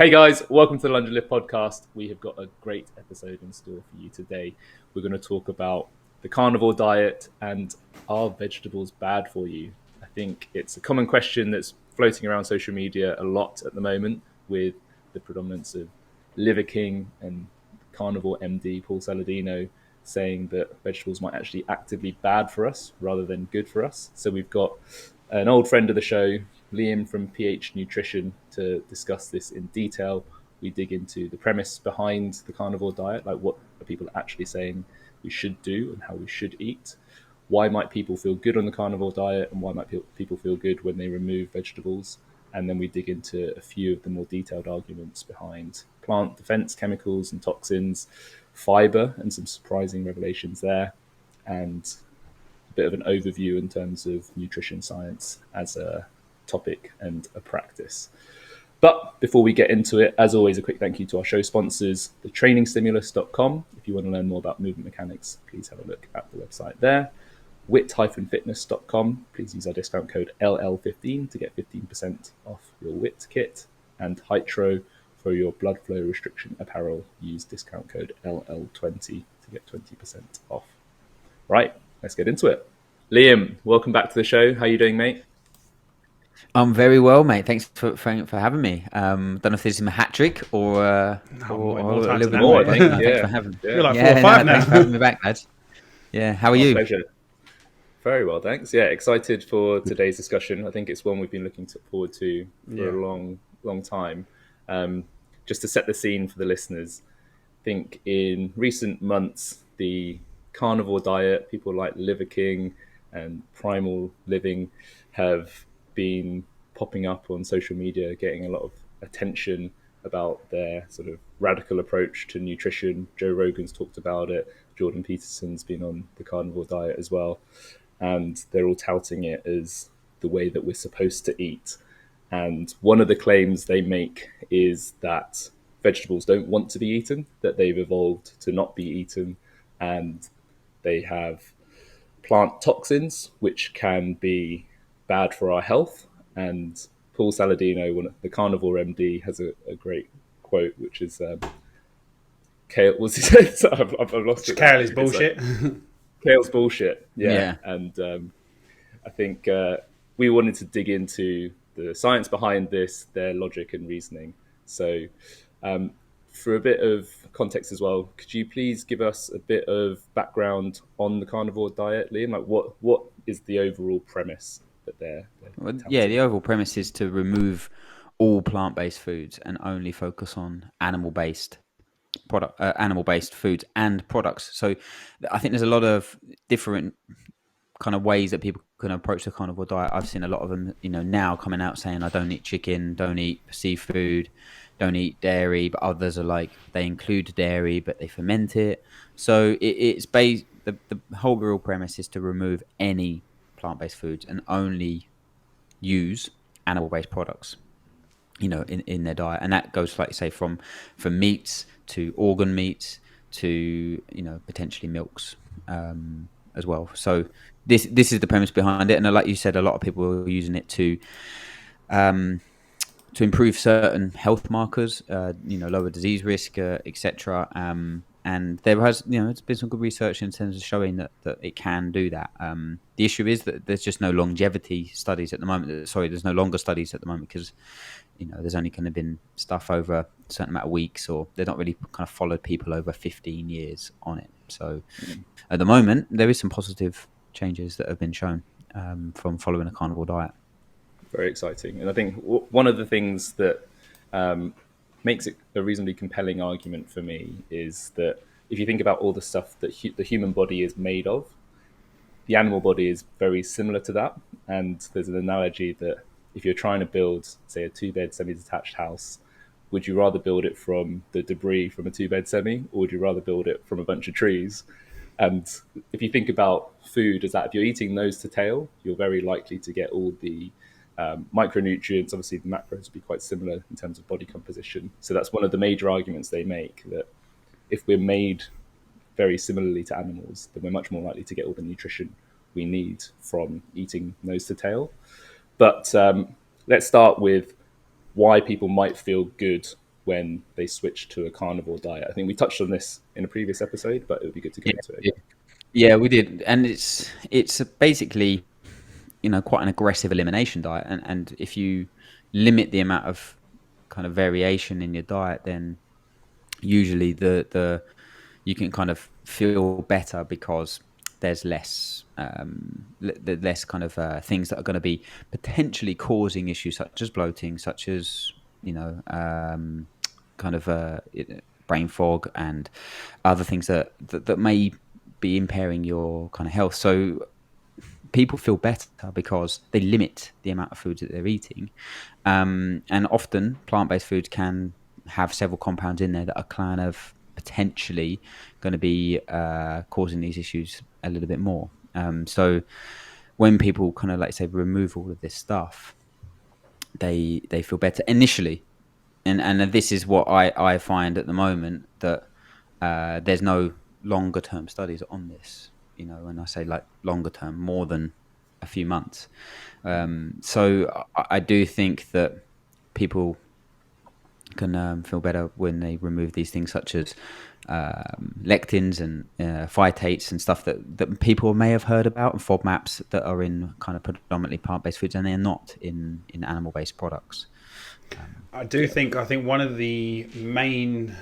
Hey guys, welcome to the Lunge podcast. We have got a great episode in store for you today. We're going to talk about the carnivore diet and are vegetables bad for you? I think it's a common question that's floating around social media a lot at the moment with the predominance of Liver King and carnivore MD Paul Saladino saying that vegetables might actually actively bad for us rather than good for us. So we've got an old friend of the show, Liam from PH Nutrition, to discuss this in detail. We dig into the premise behind the carnivore diet, like what are people actually saying we should do and how we should eat. Why might people feel good on the carnivore diet and why might people feel good when they remove vegetables? And then we dig into a few of the more detailed arguments behind plant defense chemicals and toxins, fiber, and some surprising revelations there, and a bit of an overview in terms of nutrition science as a topic and a practice. But before we get into it, as always, a quick thank you to our show sponsors, thetrainingstimulus.com. If you want to learn more about movement mechanics, please have a look at the website there. wit-fitness.com. Please use our discount code LL15 to get 15% off your WIT kit. And Hydro for your blood flow restriction apparel. Use discount code LL20 to get 20% off. Right, let's get into it. Liam, welcome back to the show. How are you doing, mate? I'm very well, mate. Thanks for having me. Don't know if this is my hat trick or a little bit more. I think. Thanks for having me. You're like 4 or 5 now. Thanks for having me back, lads. Yeah, how are you? Pleasure. Very well, thanks. Yeah, excited for today's discussion. I think it's one we've been looking forward to for a long time. Just to set the scene for the listeners, I think in recent months, the carnivore diet, people like Liver King and Primal Living have been popping up on social media, getting a lot of attention about their sort of radical approach to nutrition. Joe Rogan's talked about it. Jordan Peterson's been on the carnivore diet as well. And they're all touting it as the way that we're supposed to eat. And one of the claims they make is that vegetables don't want to be eaten, that they've evolved to not be eaten, and they have plant toxins, which can be bad for our health. And Paul Saladino, the carnivore MD, has a great quote, which is kale. What's he say? I've lost it. Kale is bullshit. Kale's bullshit. Yeah. And I think we wanted to dig into the science behind this, their logic and reasoning. So for a bit of context as well, could you please give us a bit of background on the carnivore diet, Liam? Like what is the overall premise that they're the overall premise is to remove all plant-based foods and only focus on animal-based foods and products. So I think there's a lot of different kind of ways that people can approach the carnivore diet. I've seen a lot of them, now coming out saying I don't eat chicken, don't eat seafood, don't eat dairy, but others are like they include dairy but they ferment it. So it's based. The whole real premise is to remove any plant-based foods and only use animal-based products, in their diet. And that goes, like you say, from meats to organ meats to, potentially milks as well. So this is the premise behind it. And like you said, a lot of people are using it to improve certain health markers, lower disease risk, etc. And there has, it's been some good research in terms of showing that it can do that. The issue is that there's just no longevity studies at the moment. There's no longer studies at the moment because, there's only kind of been stuff over a certain amount of weeks, or they've not really kind of followed people over 15 years on it. So at the moment, there is some positive changes that have been shown from following a carnivore diet. Very exciting. And I think one of the things that makes it a reasonably compelling argument for me is that if you think about all the stuff that the human body is made of, the animal body is very similar to that. And there's an analogy that if you're trying to build, say, a 2-bed semi-detached house, would you rather build it from the debris from a 2-bed semi, or would you rather build it from a bunch of trees? And if you think about food as that, if you're eating nose to tail, you're very likely to get all the micronutrients. Obviously, the macros would be quite similar in terms of body composition. So that's one of the major arguments they make, that if we're made very similarly to animals, then we're much more likely to get all the nutrition we need from eating nose to tail. But let's start with why people might feel good when they switch to a carnivore diet? I think we touched on this in a previous episode, but it would be good to go Yeah, into it yeah, again. yeah, we did, and it's basically quite an aggressive elimination diet, and if you limit the amount of kind of variation in your diet, then usually the you can kind of feel better because there's less less kind of things that are going to be potentially causing issues such as bloating, such as kind of brain fog and other things that may be impairing your kind of health. So people feel better because they limit the amount of foods that they're eating. And often plant-based foods can have several compounds in there that are kind of potentially going to be causing these issues a little bit more. So when people kind of, like say, remove all of this stuff, they feel better initially. And this is what I find at the moment, that there's no longer term studies on this. When I say like longer term, more than a few months. So I do think that people can feel better when they remove these things such as lectins and phytates and stuff that people may have heard about, and FODMAPs that are in kind of predominantly plant-based foods, and they're not in animal-based products. I think one of the main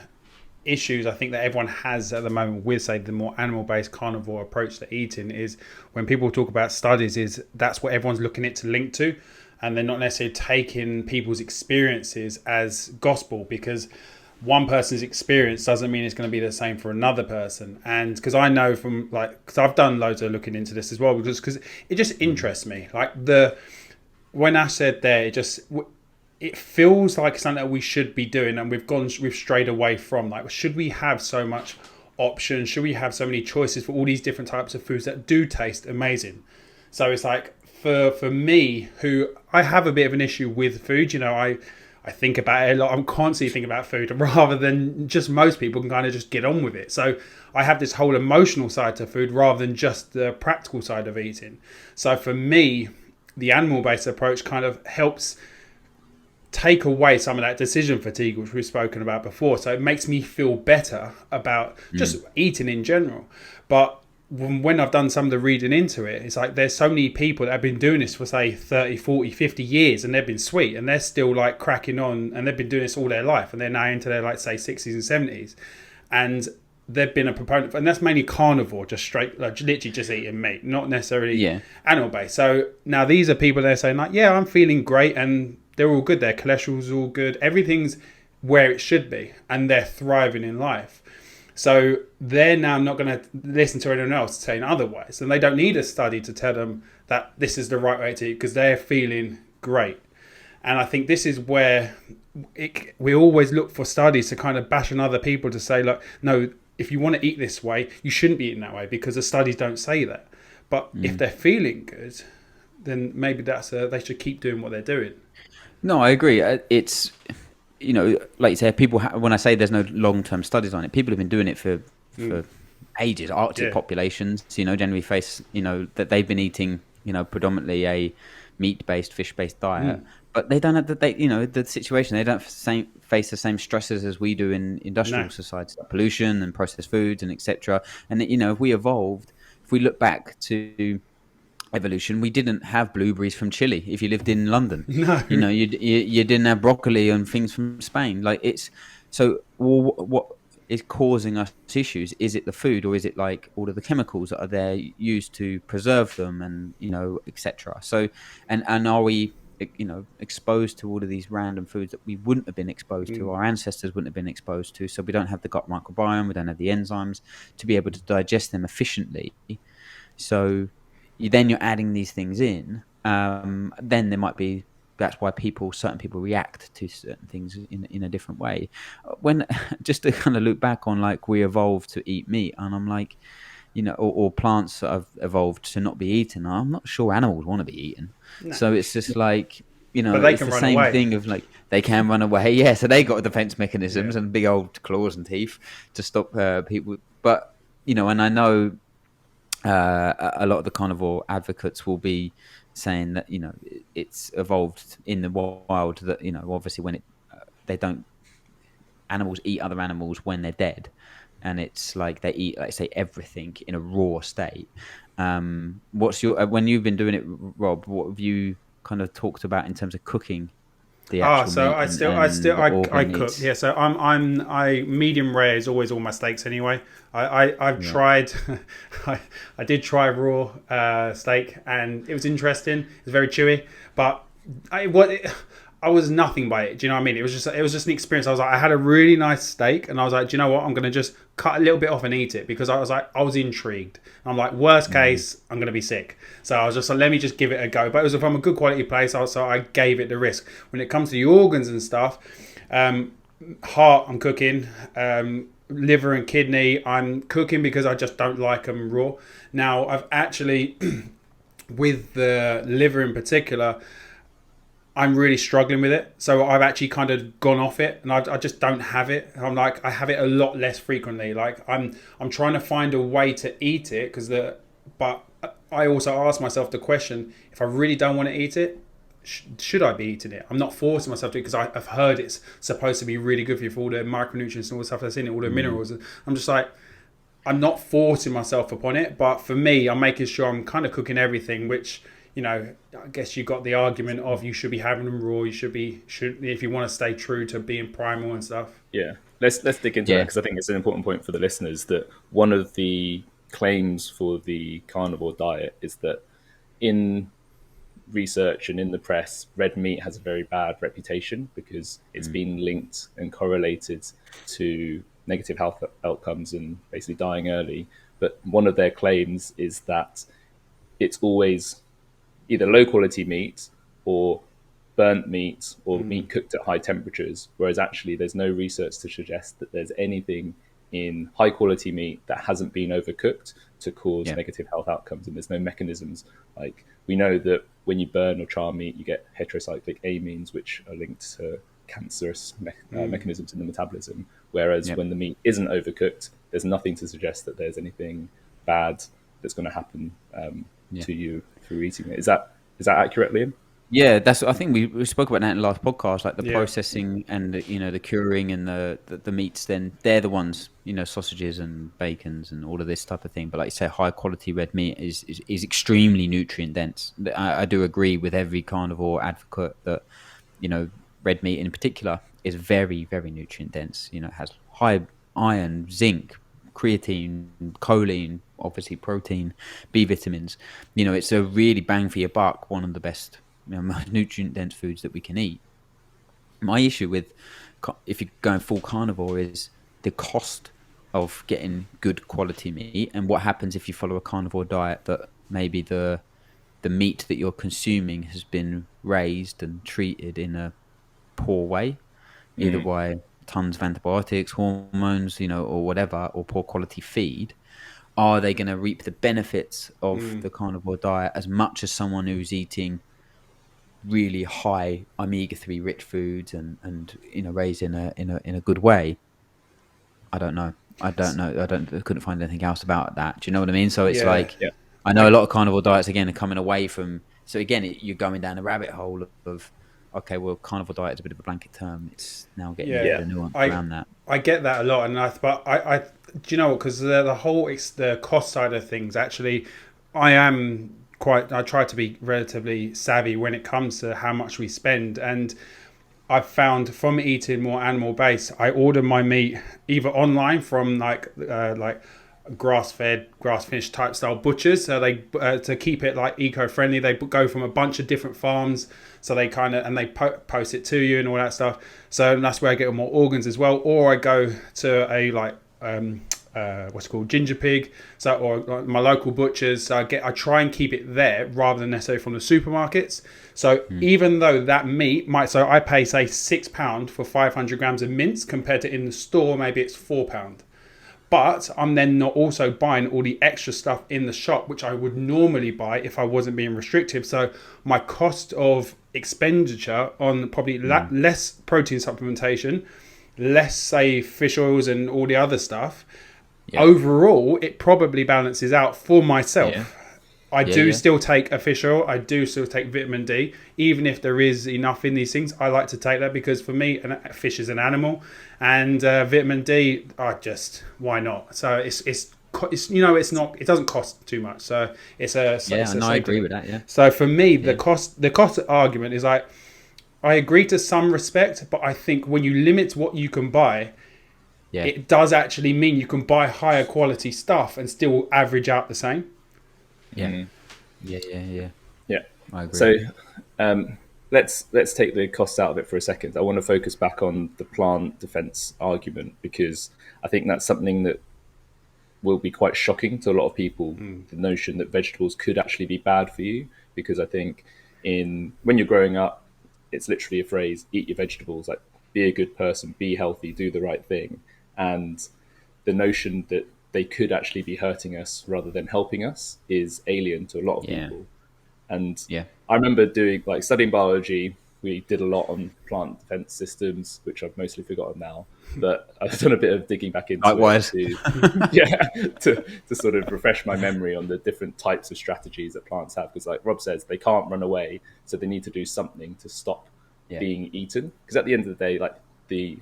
issues I think that everyone has at the moment with, say, the more animal-based carnivore approach to eating is when people talk about studies, is that's what everyone's looking at to link to, and they're not necessarily taking people's experiences as gospel, because one person's experience doesn't mean it's going to be the same for another person. And because I know from because I've done loads of looking into this as well, because it just interests me. When I said there, it feels like something that we should be doing, and we've strayed away from. Like, should we have so much options? Should we have so many choices for all these different types of foods that do taste amazing? So it's like for me, who I have a bit of an issue with food. I think about it a lot. I'm constantly thinking about food, rather than just most people can kind of just get on with it. So I have this whole emotional side to food rather than just the practical side of eating. So for me, the animal-based approach kind of helps take away some of that decision fatigue, which we've spoken about before. So it makes me feel better about just eating in general. But when I've done some of the reading into it, it's like there's so many people that have been doing this for, say, 30, 40, 50 years, and they've been sweet, and they're still like cracking on, and they've been doing this all their life, and they're now into their, like, say, 60s and 70s. And they've been a proponent, and that's mainly carnivore, just straight, like, literally just eating meat, not necessarily animal-based. So now these are people that are saying, like, yeah, I'm feeling great, and they're all good. Their cholesterol's all good. Everything's where it should be, and they're thriving in life. So they're now not going to listen to anyone else saying otherwise, and they don't need a study to tell them that this is the right way to eat, because they're feeling great. And I think this is where we always look for studies to kind of bash on other people to say, like, no, if you want to eat this way, you shouldn't be eating that way, because the studies don't say that. But if they're feeling good, then maybe they should keep doing what they're doing. No, I agree. It's, like you say, people. When I say there's no long-term studies on it, people have been doing it for ages. Arctic populations, generally face, that they've been eating, predominantly a meat-based, fish-based diet, but they don't have the situation. They don't face the same stresses as we do in industrial societies, like pollution and processed foods and etc. And if we evolved, if we look back to evolution, we didn't have blueberries from Chile. If you lived in London, you didn't have broccoli and things from Spain. Like, it's so. What is causing us issues? Is it the food, or is it like all of the chemicals that are there used to preserve them, and etc. So, and are we exposed to all of these random foods that we wouldn't have been exposed to, our ancestors wouldn't have been exposed to? So we don't have the gut microbiome, we don't have the enzymes to be able to digest them efficiently. So you're adding these things in, then there might be, that's why certain people react to certain things in a different way. When just to kind of look back on, like, we evolved to eat meat, and I'm like, or plants that have evolved to not be eaten. I'm not sure animals want to be eaten. No. So it's just like, but they it's can the run same away. thing of, like, they can run away. Yeah, so they got defense mechanisms and big old claws and teeth to stop people. But, and I know a lot of the carnivore advocates will be saying that it's evolved in the wild, that obviously when they don't animals eat other animals when they're dead, and it's like they eat, like say, everything in a raw state. What's your when you've been doing it, Rob? What have you kind of talked about in terms of cooking the actual So meat and the I organ cook. meats? Yeah, so I medium rare is always all my steaks anyway. I've Yeah. tried, I did try raw steak, and it was interesting. It's very chewy, but I was nothing by it. Do you know what I mean? It was just an experience. I was like, I had a really nice steak, and I was like, do you know what? I'm gonna just cut a little bit off and eat it, because I was intrigued. I'm like, worst case, I'm gonna be sick. So I was just like, let me just give it a go. But it was from a good quality place, so I gave it the risk. When it comes to the organs and stuff, heart I'm cooking, liver and kidney I'm cooking, because I just don't like them raw. Now I've actually with the liver in particular, I'm really struggling with it. So I've actually kind of gone off it, and I just don't have it. I'm like, I have it a lot less frequently. Like I'm trying to find a way to eat it, but I also ask myself the question, if I really don't want to eat it, should I be eating it? I'm not forcing myself to, because I've heard it's supposed to be really good for you, for all the micronutrients and all the stuff that's in it, all the minerals. And I'm just like, I'm not forcing myself upon it, but for me, I'm making sure I'm kind of cooking everything, which, I guess you got the argument of you should be having them raw. You should if you want to stay true to being primal and stuff. Yeah, let's dig into that, because I think it's an important point for the listeners that one of the claims for the carnivore diet is that in research and in the press, red meat has a very bad reputation because it's been linked and correlated to negative health outcomes and basically dying early. But one of their claims is that it's always either low quality meat or burnt meat or meat cooked at high temperatures, whereas actually there's no research to suggest that there's anything in high quality meat that hasn't been overcooked to cause negative health outcomes. And there's no mechanisms. Like, we know that when you burn or char meat, you get heterocyclic amines, which are linked to cancerous mechanisms in the metabolism. Whereas when the meat isn't overcooked, there's nothing to suggest that there's anything bad that's going to happen to you through eating it. Is that accurate, Liam? Yeah, I think we spoke about that in the last podcast, like the processing and the curing and the meats. Then they're the ones, sausages and bacons and all of this type of thing. But like you say, high quality red meat is extremely nutrient dense. I do agree with every carnivore advocate that red meat in particular is very, very nutrient dense. It has high iron, zinc, creatine, choline, obviously protein, B vitamins. It's a really bang for your buck, one of the best most nutrient dense foods that we can eat. My issue with if you're going full carnivore is the cost of getting good quality meat, and what happens if you follow a carnivore diet that maybe the meat that you're consuming has been raised and treated in a poor way, either by tons of antibiotics, hormones, or whatever, or poor quality feed. Are they going to reap the benefits of the carnivore diet as much as someone who's eating really high omega-3 rich foods and raised in a good way? I don't know. I couldn't find anything else about that. Do you know what I mean? So it's I know a lot of carnivore diets again are coming away from. So again, you're going down a rabbit hole of okay, well, carnivore diet is a bit of a blanket term. It's now getting a nuance around that. I get that a lot, and I do you know, because the cost side of things, actually, I try to be relatively savvy when it comes to how much we spend, and I've found from eating more animal based, I order my meat either online from like grass-fed, grass-finished type style butchers. So they to keep it like eco-friendly, they go from a bunch of different farms. So they they post it to you and all that stuff. So that's where I get more organs as well. Or I go to a what's it called, ginger pig, or my local butchers. So I try and keep it there rather than necessarily from the supermarkets. So even though that meat so I pay say £6 for 500 grams of mince, compared to in the store maybe it's £4. But I'm then not also buying all the extra stuff in the shop, which I would normally buy if I wasn't being restrictive. So my cost of expenditure on probably less protein supplementation, less say fish oils and all the other stuff, overall it probably balances out for myself. I do still take a fish oil. I do still take vitamin D, even if there is enough in these things. I like to take that because for me, fish is an animal, and vitamin D, why not? So it's not. It doesn't cost too much. So I agree with that. Yeah. So for me, the cost argument is like, I agree to some respect, but I think when you limit what you can buy, it does actually mean you can buy higher quality stuff and still average out the same. Yeah. Yeah. I agree. So let's take the costs out of it for a second. I want to focus back on the plant defense argument, because I think that's something that will be quite shocking to a lot of people. The notion that vegetables could actually be bad for you, because I think when you're growing up, it's literally a phrase: eat your vegetables, like be a good person, be healthy, do the right thing. And the notion that they could actually be hurting us rather than helping us is alien to a lot of people. And I remember studying biology. We did a lot on plant defense systems, which I've mostly forgotten now, but I've done a bit of digging back into it to sort of refresh my memory on the different types of strategies that plants have. Because like Rob says, they can't run away, so they need to do something to stop being eaten. Because at the end of the day,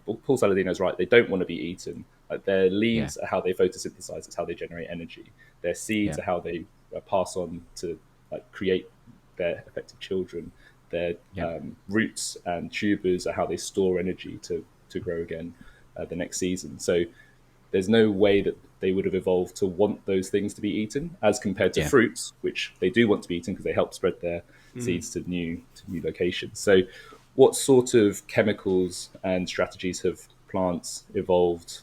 Paul Saladino's right, they don't want to be eaten. Like their leaves are how they photosynthesize, it's how they generate energy. Their seeds are how they pass on to create their effective children. Their roots and tubers are how they store energy to grow again the next season. So there's no way that they would have evolved to want those things to be eaten, as compared to fruits, which they do want to be eaten because they help spread their seeds to new locations. So what sort of chemicals and strategies have plants evolved?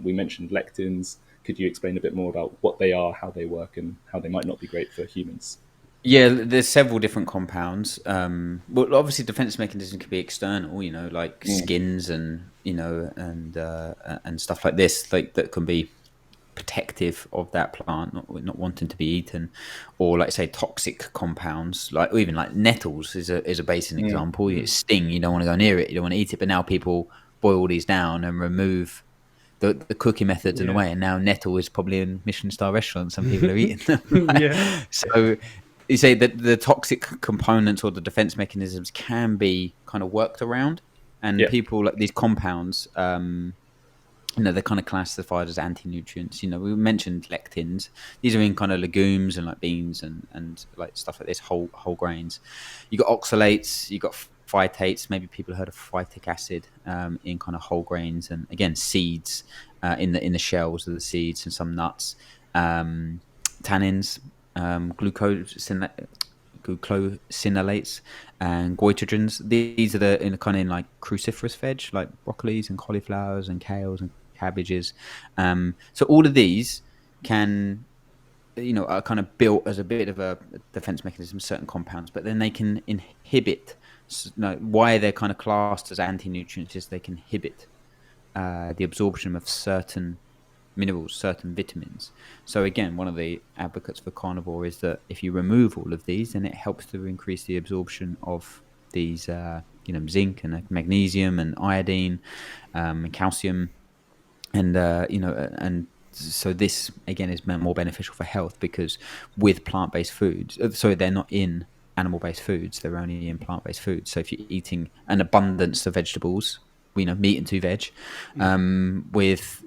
We mentioned lectins. Could you explain a bit more about what they are, how they work, and how they might not be great for humans? Yeah, there's several different compounds. Well, obviously, defense mechanism could be external, like skins and and stuff like this, like that can be protective of that plant, not wanting to be eaten, or like say toxic compounds, or even like nettles is a basic example. It sting, you don't want to go near it, you don't want to eat it. But now people boil these down and remove the cooking methods in a way, and now nettle is probably in Michelin star restaurants and people are eating them. So you say that the toxic components or the defense mechanisms can be kind of worked around, and people like these compounds, they're kind of classified as anti-nutrients. We mentioned lectins. These are in kind of legumes and like beans and like stuff like this, whole grains. You got oxalates, you got phytates. Maybe people heard of phytic acid in kind of whole grains, and again seeds in the shells of the seeds, and some nuts. Tannins, glucosinolates, and goitrogens. These are the kind of in like cruciferous veg, like broccolis and cauliflowers and kales and cabbages. So all of these are kind of built as a bit of a defense mechanism, certain compounds, but then they can inhibit. Why they're kind of classed as anti-nutrients is they can inhibit the absorption of certain minerals, certain vitamins. So again, one of the advocates for carnivore is that if you remove all of these, then it helps to increase the absorption of these, zinc and magnesium and iodine, and calcium, and so this again is more beneficial for health, because with plant-based foods, they're not in animal-based foods, they're only in plant-based foods. So if you're eating an abundance of vegetables, meat and 2 veg, with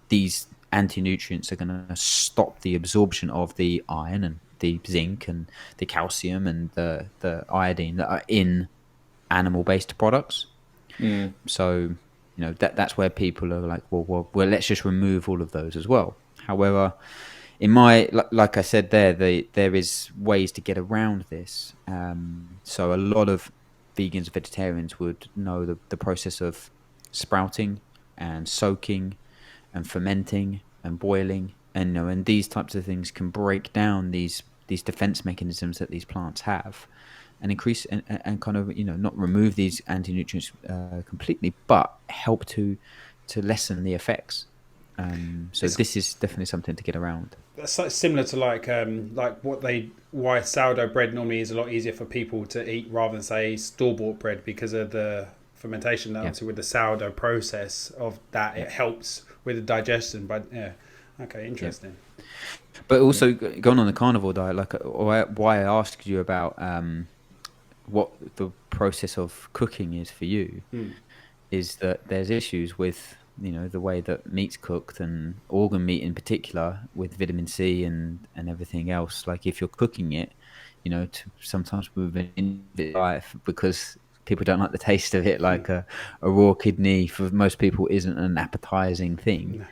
these anti-nutrients are going to stop the absorption of the iron and the zinc and the calcium and the iodine that are in animal-based products. So that's where people are like, well, let's just remove all of those as well. However, like I said there is ways to get around this. So a lot of vegans and vegetarians would know the process of sprouting and soaking and fermenting and boiling, and these types of things can break down these defense mechanisms that these plants have, and increase and kind of not remove these anti-nutrients completely, but help to lessen the effects. So this is definitely something to get around. That's similar to why sourdough bread normally is a lot easier for people to eat rather than say store-bought bread, because of the fermentation. Obviously with the sourdough process of that, it helps with the digestion. But interesting. But also going on the carnivore diet, like why I asked you about what the process of cooking is for you, is that there's issues with the way that meat's cooked, and organ meat in particular, with vitamin C and everything else. Like if you're cooking it, to sometimes move in life because people don't like the taste of it. Like a raw kidney for most people isn't an appetizing thing,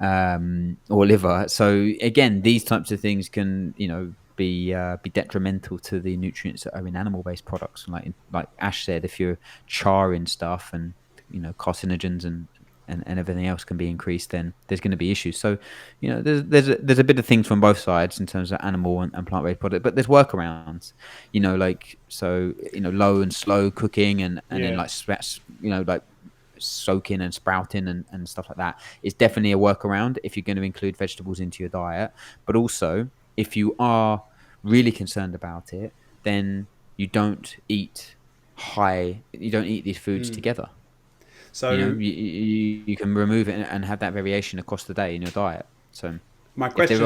or liver. So again, these types of things can be detrimental to the nutrients that are in animal-based products. Like Ash said, if you're charring stuff and carcinogens and everything else can be increased, then there's going to be issues. So there's a bit of things from both sides in terms of animal and plant-based product, but there's workarounds. Low and slow cooking, and then like like soaking and sprouting and stuff like that is definitely a workaround if you're going to include vegetables into your diet. But also, if you are really concerned about it, then you don't eat these foods together. So you can remove it and have that variation across the day in your diet. So my question,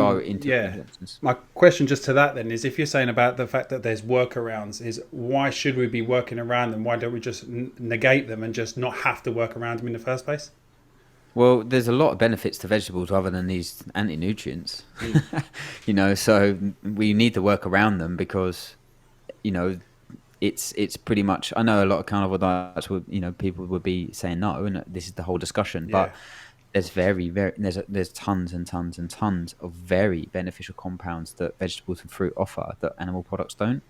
my question just to that then is, if you're saying about the fact that there's workarounds, is why should we be working around them? Why don't we just negate them and just not have to work around them in the first place? Well, there's a lot of benefits to vegetables other than these anti-nutrients. So we need to work around them because, it's pretty much. I know a lot of carnivore diets would, people would be saying no, and this is the whole discussion. But there's there's tons and tons and tons of very beneficial compounds that vegetables and fruit offer that animal products don't.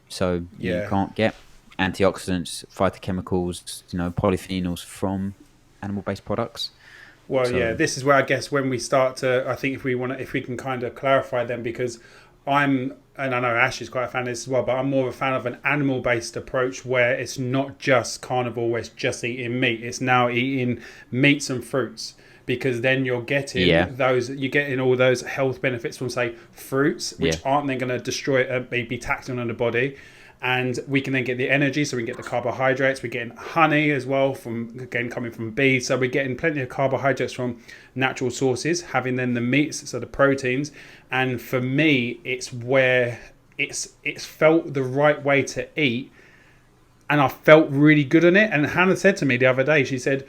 So you can't get antioxidants, phytochemicals, polyphenols from animal-based products. Well, this is where I guess when we start to, I think if we can kind of clarify them, because and I know Ash is quite a fan of this as well, but I'm more of a fan of an animal-based approach where it's not just carnivore, where it's just eating meat. It's now eating meats and fruits, because then you're getting all those health benefits from, say, fruits, which aren't then going to destroy, be taxing on the body. And we can then get the energy, so we can get the carbohydrates. We're getting honey as well coming from bees. So we're getting plenty of carbohydrates from natural sources, having then the meats, so the proteins. And for me, it's where it's felt the right way to eat. And I felt really good on it. And Hannah said to me the other day, she said,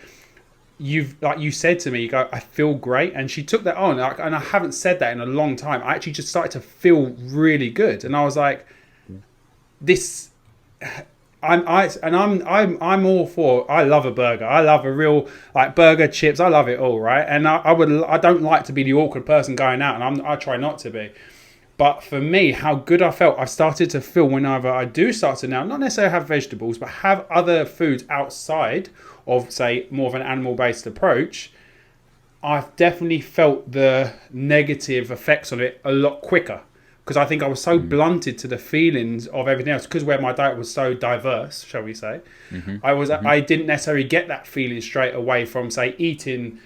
you said to me, you go, I feel great. And she took that on. And I haven't said that in a long time. I actually just started to feel really good. And I was like, I'm all for. I love a burger. I love a real burger, chips. I love it all, right? And I don't like to be the awkward person going out, and I try not to be. But for me, how good I felt, I've started to feel whenever I do start to now not necessarily have vegetables, but have other foods outside of, say, more of an animal-based approach. I've definitely felt the negative effects on it a lot quicker. Because I think I was so blunted to the feelings of everything else, because where my diet was so diverse, shall we say, I didn't necessarily get that feeling straight away from, say, eating,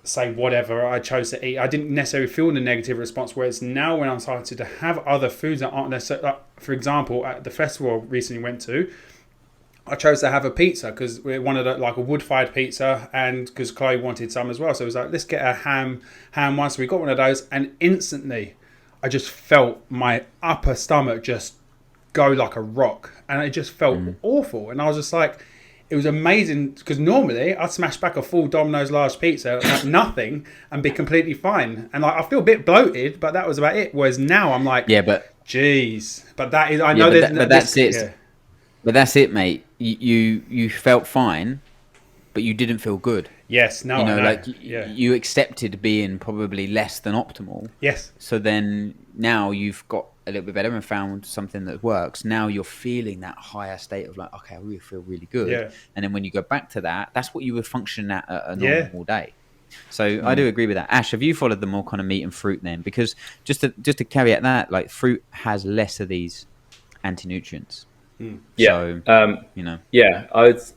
say, whatever I chose to eat. I didn't necessarily feel the negative response. Whereas now, when I'm starting to have other foods that aren't necessarily, for example, at the festival I recently went to, I chose to have a pizza because we wanted a wood-fired pizza, and because Chloe wanted some as well. So it was like, let's get a ham one. So we got one of those, and instantly I just felt my upper stomach just go like a rock, and it just felt awful. And I was just like, it was amazing, because normally I'd smash back a full Domino's large pizza like nothing and be completely fine. And I feel a bit bloated, but that was about it. Whereas now I'm like, geez. But that is, I know that's it. Yeah. But that's it, mate. You felt fine, but you didn't feel good. Yes, no, you accepted being probably less than optimal. Yes. So then now you've got a little bit better and found something that works. Now you're feeling that higher state of okay, I really feel really good. Yeah. And then when you go back to that, that's what you would function at a normal day. So I do agree with that. Ash, have you followed the more kind of meat and fruit then? Because just to caveat that, fruit has less of these anti-nutrients. Yeah. So,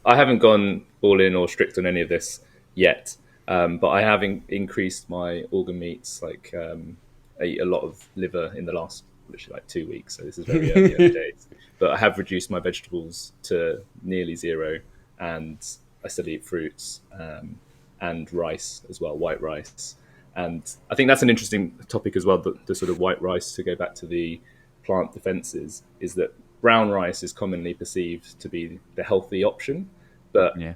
I haven't gone all in or strict on any of this yet, but I have increased my organ meats. I eat a lot of liver in the last literally 2 weeks, so this is very early days. But I have reduced my vegetables to nearly zero, and I still eat fruits and rice as well, white rice. And I think that's an interesting topic as well, the sort of white rice, to go back to the plant defenses, is that brown rice is commonly perceived to be the healthy option. But Yeah.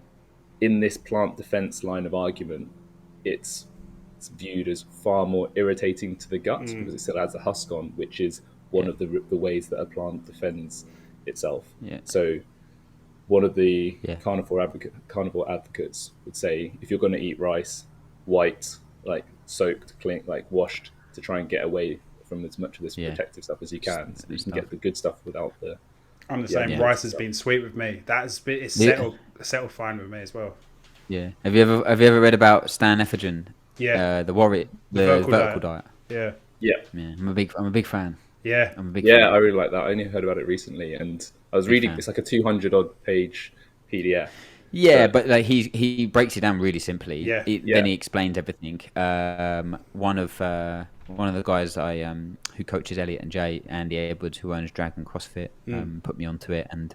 in this plant defense line of argument, it's viewed as far more irritating to the gut because it still adds a husk on, which is one Yeah. of the ways that a plant defends itself. Yeah. So one of the Yeah. carnivore advocates would say, if you're going to eat rice, white, like soaked, clean, like washed, to try and get away from as much of this Yeah. protective stuff as you can, so that you can Stuff. get the good stuff without the. I'm the Yeah, same. yeah. Rice has been sweet with me. It's Yeah. settled fine with me as well. Yeah. Have you ever read about Stan Effigen? Yeah. The warrior, the vertical diet. Yeah. Yeah, Yeah. I'm a big fan. Yeah. I'm a big yeah, fan. I really like that. I only heard about it recently, and I was reading. fan. It's like a 200 odd page PDF. Yeah, but like he breaks it down really simply. Yeah. Then he explains everything. One of the guys who coaches Elliot and Jay, Andy Edwards, who owns Dragon CrossFit, put me onto it, and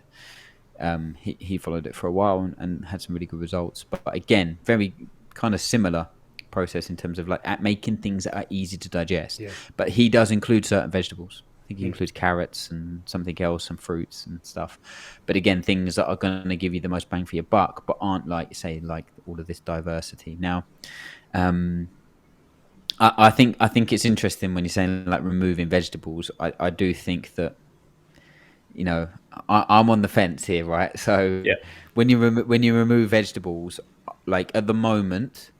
he followed it for a while and had some really good results. But again, very kind of similar process in terms of like at making things that are easy to digest. Yeah. But he does include certain vegetables. I think he includes carrots and something else, some fruits and stuff. But again, things that are going to give you the most bang for your buck, but aren't like, say, like all of this diversity. Now, I think it's interesting when you're saying like removing vegetables. I do think that, you know, I'm on the fence here, right? So Yeah. when you remove vegetables, like at the moment,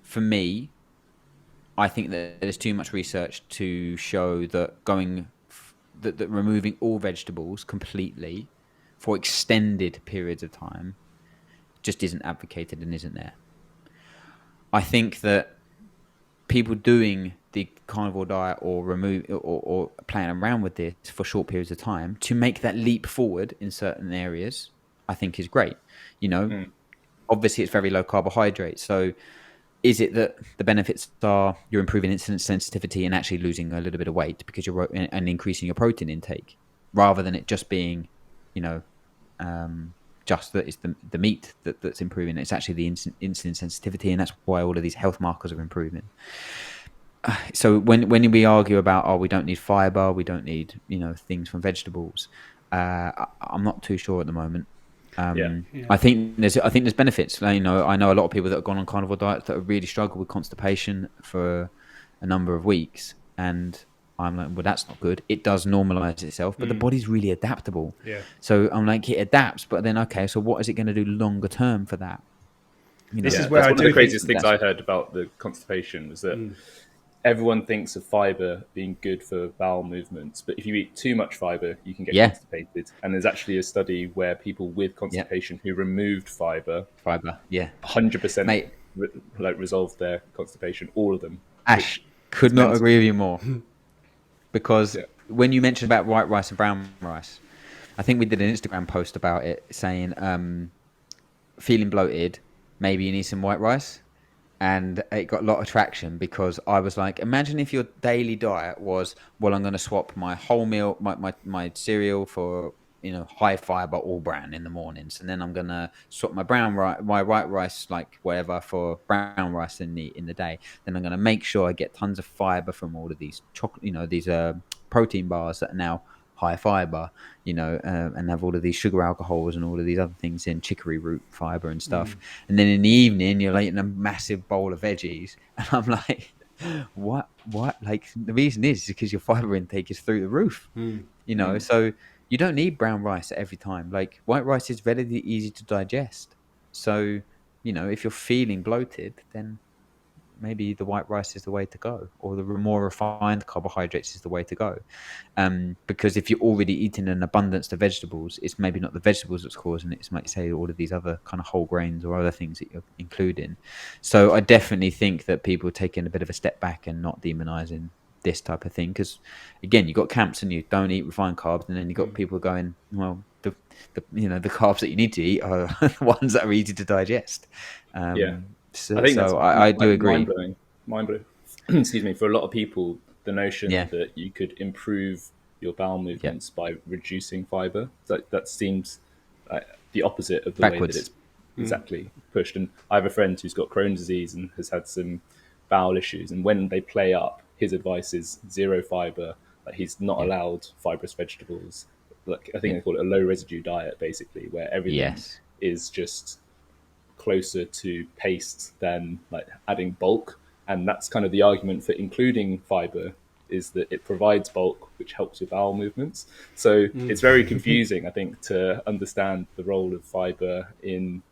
for me, I think that there's too much research to show that that removing all vegetables completely for extended periods of time just isn't advocated and isn't there. I think that people doing the carnivore diet or playing around with this for short periods of time to make that leap forward in certain areas, I think is great. You know, obviously it's very low carbohydrate. So is it that the benefits are you're improving insulin sensitivity and actually losing a little bit of weight because you're and increasing your protein intake, rather than it just being, you know, just that it's the meat that's improving? It's actually the insulin sensitivity, and that's why all of these health markers are improving. So when we argue about we don't need fiber, we don't need, you know, things from vegetables, I'm not too sure at the moment. I think there's benefits. You know, I know a lot of people that have gone on carnivore diets that have really struggled with constipation for a number of weeks, and I'm like, well, that's not good. It does normalize itself, but the body's really adaptable. Yeah. So I'm like, it adapts, but then okay, so what is it going to do longer term for that? You know, This is where that's I one of do the craziest think things I heard about the constipation was that everyone thinks of fiber being good for bowel movements, but if you eat too much fiber, you can get constipated. And there's actually a study where people with constipation who removed fiber, 100% resolved their constipation, all of them. Ash, could not agree with you more. Because when you mentioned about white rice and brown rice, I think we did an Instagram post about it saying, feeling bloated, maybe you need some white rice. And it got a lot of traction because I was like, imagine if your daily diet was, well, I'm going to swap my whole meal, my cereal for, you know, high fiber all bran in the mornings, and then I'm going to swap my white rice, like whatever, for brown rice in the day. Then I'm going to make sure I get tons of fiber from all of these chocolate, you know, these protein bars that are now high fiber, you know, and have all of these sugar alcohols and all of these other things in, chicory root fiber and stuff. And then in the evening, you're eating a massive bowl of veggies. And I'm like, what? Like, the reason is because your fiber intake is through the roof, you know? So you don't need brown rice every time. Like, white rice is relatively easy to digest. So, you know, if you're feeling bloated, then maybe the white rice is the way to go, or the more refined carbohydrates is the way to go. Because if you're already eating an abundance of vegetables, it's maybe not the vegetables that's causing it. It's like, say, all of these other kind of whole grains or other things that you're including. So I definitely think that people are taking a bit of a step back and not demonizing this type of thing. Because again, you've got camps and you don't eat refined carbs, and then you've got people going, well, the the carbs that you need to eat are the ones that are easy to digest. I think I do agree. Mind blowing. Excuse me. For a lot of people, the notion that you could improve your bowel movements by reducing fiber, that seems the opposite of the way that it's exactly pushed. And I have a friend who's got Crohn's disease and has had some bowel issues. And when they play up, his advice is zero fiber. Like he's not allowed fibrous vegetables. Like I think they call it a low residue diet, basically, where everything Yes. is just closer to paste than like adding bulk. And that's kind of the argument for including fiber, is that it provides bulk, which helps with bowel movements. So it's very confusing, I think, to understand the role of fiber in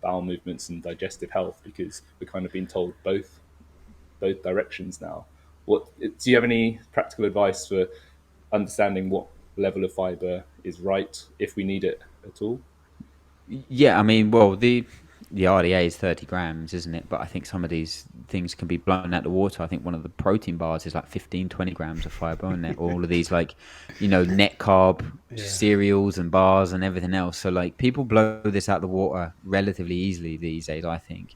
bowel movements and digestive health, because we're kind of being told both directions now. What do you have any practical advice for understanding what level of fiber is right, if we need it at all? Yeah, I mean, well, the RDA is 30 grams, isn't it? But I think some of these things can be blown out the water. I think one of the protein bars is like 15, 20 grams of fiber, and all of these, like, net carb cereals and bars and everything else. So like people blow this out the water relatively easily these days, I think.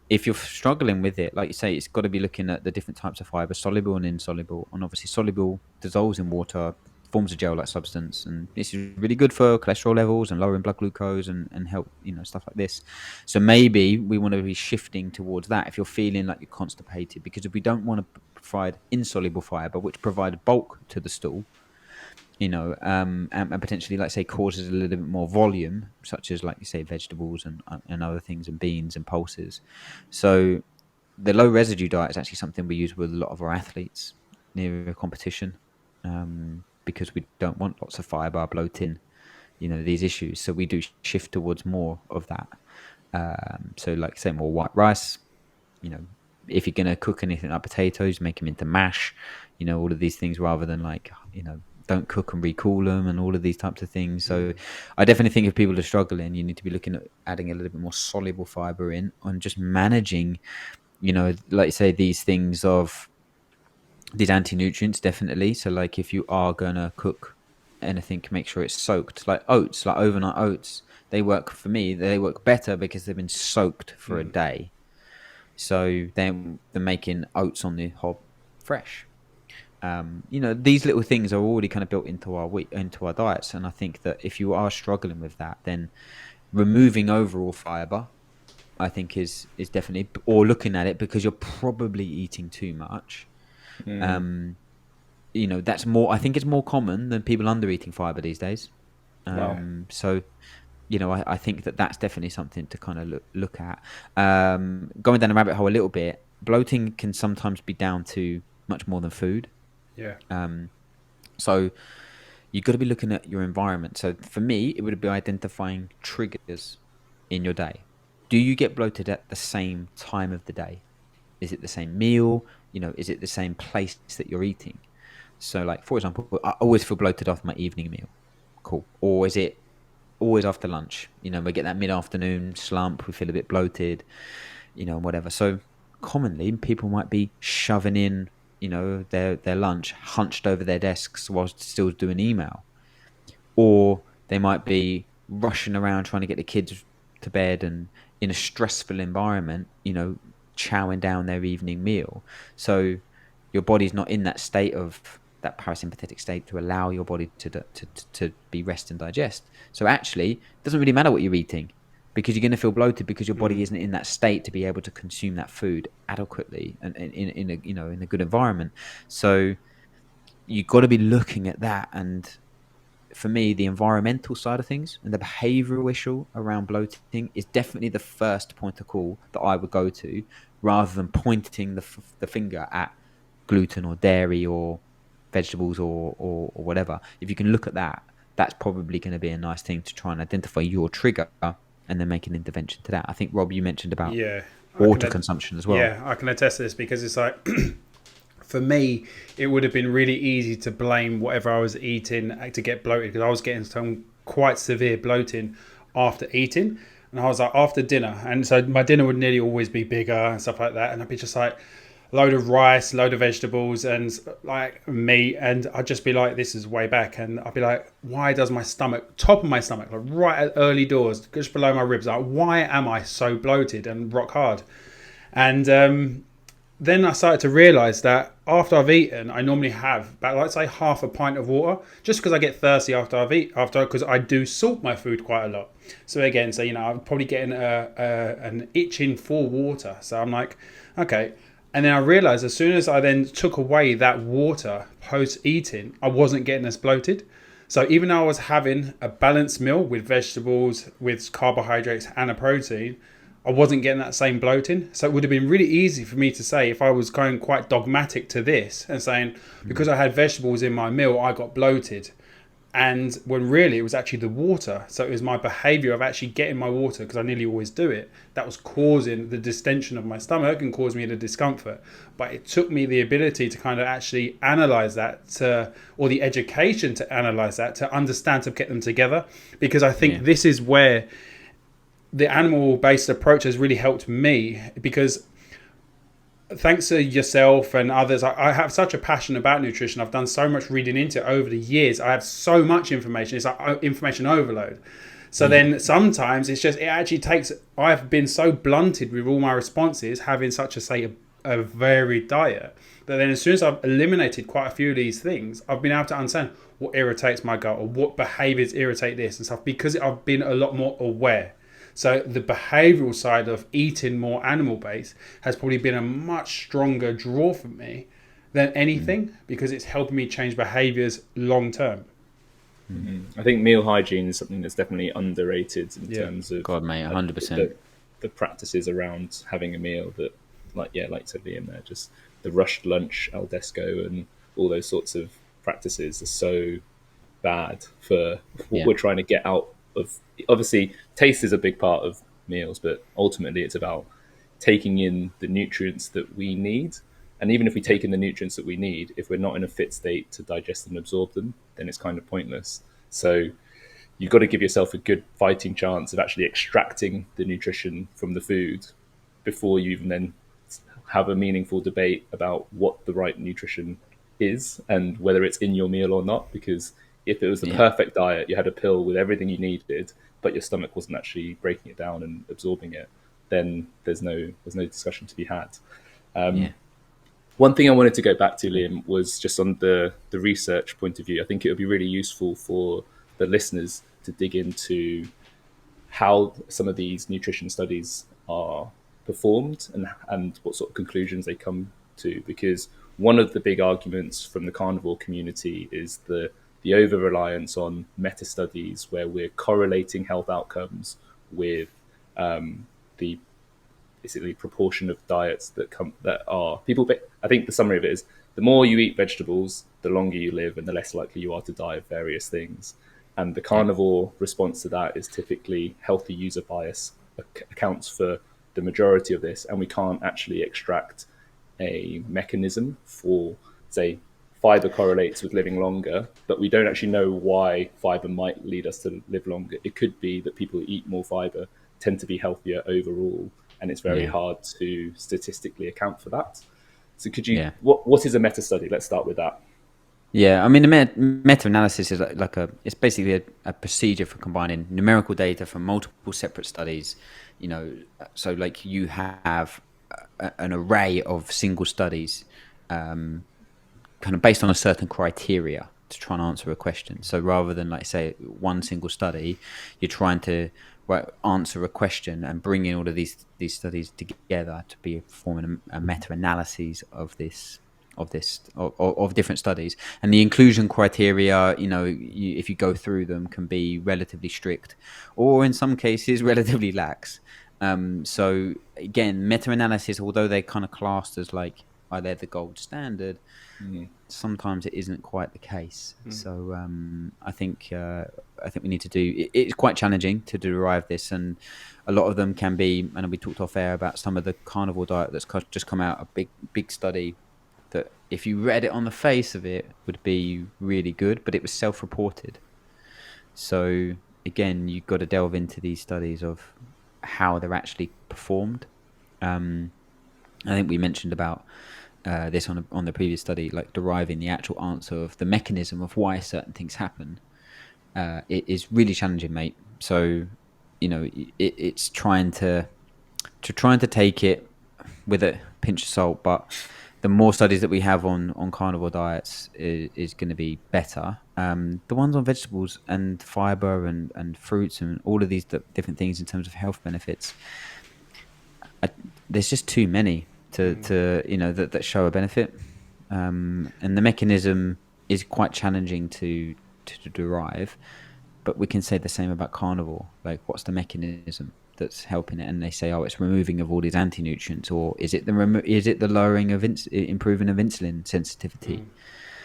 If you're struggling with it, like you say, it's got to be looking at the different types of fiber, soluble and insoluble. And obviously soluble dissolves in water, forms a gel-like substance, and this is really good for cholesterol levels and lowering blood glucose and help, stuff like this. So maybe we want to be shifting towards that if you're feeling like you're constipated, because if we don't want to provide insoluble fiber, which provide bulk to the stool, and potentially, like say, causes a little bit more volume, such as, like you say, vegetables and other things, and beans and pulses. So the low residue diet is actually something we use with a lot of our athletes near a competition, because we don't want lots of fiber, bloating, these issues. So we do shift towards more of that. So like say more white rice, if you're going to cook anything like potatoes, make them into mash, all of these things, rather than like, don't cook and recool them and all of these types of things. So I definitely think if people are struggling, you need to be looking at adding a little bit more soluble fiber in, and just managing, like you say, these things of these anti-nutrients, definitely. So like if you are going to cook anything, make sure it's soaked, like oats, like overnight oats. They work for me. They work better because they've been soaked for a day. So they're making oats on the hob fresh. These little things are already kind of built into our diets, and I think that if you are struggling with that, then removing overall fiber, I think is definitely, or looking at it, because you're probably eating too much. That's more. I think it's more common than people under eating fiber these days. So, I think that's definitely something to kind of look at. Going down a rabbit hole a little bit, bloating can sometimes be down to much more than food. Yeah. So you've got to be looking at your environment. So for me, it would be identifying triggers in your day. Do you get bloated at the same time of the day? Is it the same meal? Is it the same place that you're eating? So like, for example, I always feel bloated after my evening meal. Cool. Or is it always after lunch? We get that mid-afternoon slump. We feel a bit bloated, whatever. So commonly people might be shoving in, their lunch hunched over their desks whilst still doing email, or they might be rushing around trying to get the kids to bed and in a stressful environment, chowing down their evening meal. So your body's not in that state of that parasympathetic state to allow your body to be rest and digest. So actually, it doesn't really matter what you're eating, because you're going to feel bloated because your body isn't in that state to be able to consume that food adequately and in a good environment. So you've got to be looking at that. And for me, the environmental side of things and the behavioral issue around bloating is definitely the first point of call that I would go to, rather than pointing the finger at gluten or dairy or vegetables or whatever. If you can look at that, that's probably going to be a nice thing to try and identify your trigger and then make an intervention to that. I think, Rob, you mentioned about water consumption as well. Yeah, I can attest to this, because it's like, for me, it would have been really easy to blame whatever I was eating to get bloated, because I was getting some quite severe bloating after eating. And I was like, after dinner. And so my dinner would nearly always be bigger and stuff like that. And I'd be just like, load of rice, load of vegetables, and like meat, and I'd just be like, this is way back, and I'd be like, why does my stomach, top of my stomach, like right at early doors, just below my ribs, like, why am I so bloated and rock hard? And then I started to realise that after I've eaten, I normally have about, let's say, half a pint of water, just because I get thirsty because I do salt my food quite a lot. So again, so I'm probably getting an itching for water. So I'm like, okay. And then I realized as soon as I then took away that water post eating, I wasn't getting as bloated. So even though I was having a balanced meal with vegetables, with carbohydrates and a protein, I wasn't getting that same bloating. So it would have been really easy for me to say, if I was going quite dogmatic to this and saying, because I had vegetables in my meal, I got bloated. And when really it was actually the water. So it was my behavior of actually getting my water, because I nearly always do it, that was causing the distension of my stomach and caused me the discomfort. But it took me the ability to kind of actually analyze that, or the education to analyze that, to understand, to get them together. Because I think this is where the animal-based approach has really helped me, because thanks to yourself and others, I have such a passion about nutrition. I've done so much reading into it over the years. I have so much information. It's like information overload. So then sometimes it actually takes, I've been so blunted with all my responses, having such a varied diet, that then as soon as I've eliminated quite a few of these things, I've been able to understand what irritates my gut or what behaviors irritate this and stuff, because I've been a lot more aware. So the behavioral side of eating more animal-based has probably been a much stronger draw for me than anything, because it's helping me change behaviors long-term. I think meal hygiene is something that's definitely underrated in terms of God, mate, 100%. The practices around having a meal that, like said Liam there, just the rushed lunch al desco and all those sorts of practices are so bad for what we're trying to get out of. Obviously, taste is a big part of meals, but ultimately it's about taking in the nutrients that we need. And even if we take in the nutrients that we need, if we're not in a fit state to digest and absorb them, then it's kind of pointless. So you've got to give yourself a good fighting chance of actually extracting the nutrition from the food before you even then have a meaningful debate about what the right nutrition is and whether it's in your meal or not. Because if it was the perfect diet, you had a pill with everything you needed, but your stomach wasn't actually breaking it down and absorbing it, then there's no discussion to be had. One thing I wanted to go back to, Liam, was just on the research point of view. I think it would be really useful for the listeners to dig into how some of these nutrition studies are performed and what sort of conclusions they come to. Because one of the big arguments from the carnivore community is the over-reliance on meta-studies where we're correlating health outcomes with the basically proportion of diets that are people. I think the summary of it is the more you eat vegetables, the longer you live and the less likely you are to die of various things. And the carnivore response to that is typically healthy user bias accounts for the majority of this. And we can't actually extract a mechanism for, say, fiber correlates with living longer, but we don't actually know why fiber might lead us to live longer. It could be that people who eat more fiber tend to be healthier overall, and it's very hard to statistically account for that. So could you, what is a meta-study? Let's start with that. Yeah, I mean, the meta-analysis is it's basically a procedure for combining numerical data from multiple separate studies. So like you have an array of single studies, kind of based on a certain criteria to try and answer a question. So rather than, like, say, one single study, you're trying to answer a question and bring in all of these studies together to be forming a meta-analysis of different studies. And the inclusion criteria, if you go through them, can be relatively strict, or in some cases relatively lax. So again, meta-analysis, although they're kind of classed as like, they're the gold standard, sometimes it isn't quite the case. So I think we need to do. It's quite challenging to derive this, and a lot of them can be. And we talked off air about some of the carnivore diet that's just come out, a big study that, if you read it on the face of it, would be really good, but it was self-reported. So again, you've got to delve into these studies of how they're actually performed. I think we mentioned about this on the previous study, like deriving the actual answer of the mechanism of why certain things happen. It is really challenging, mate. So it's trying to take it with a pinch of salt, but the more studies that we have on carnivore diets is going to be better. The ones on vegetables and fiber and fruits and all of these different things in terms of health benefits, there's just too many to that show a benefit, and the mechanism is quite challenging to derive. But we can say the same about carnivore. Like, what's the mechanism that's helping it? And they say, oh, it's removing of all these anti-nutrients, or is it the lowering of improving of insulin sensitivity?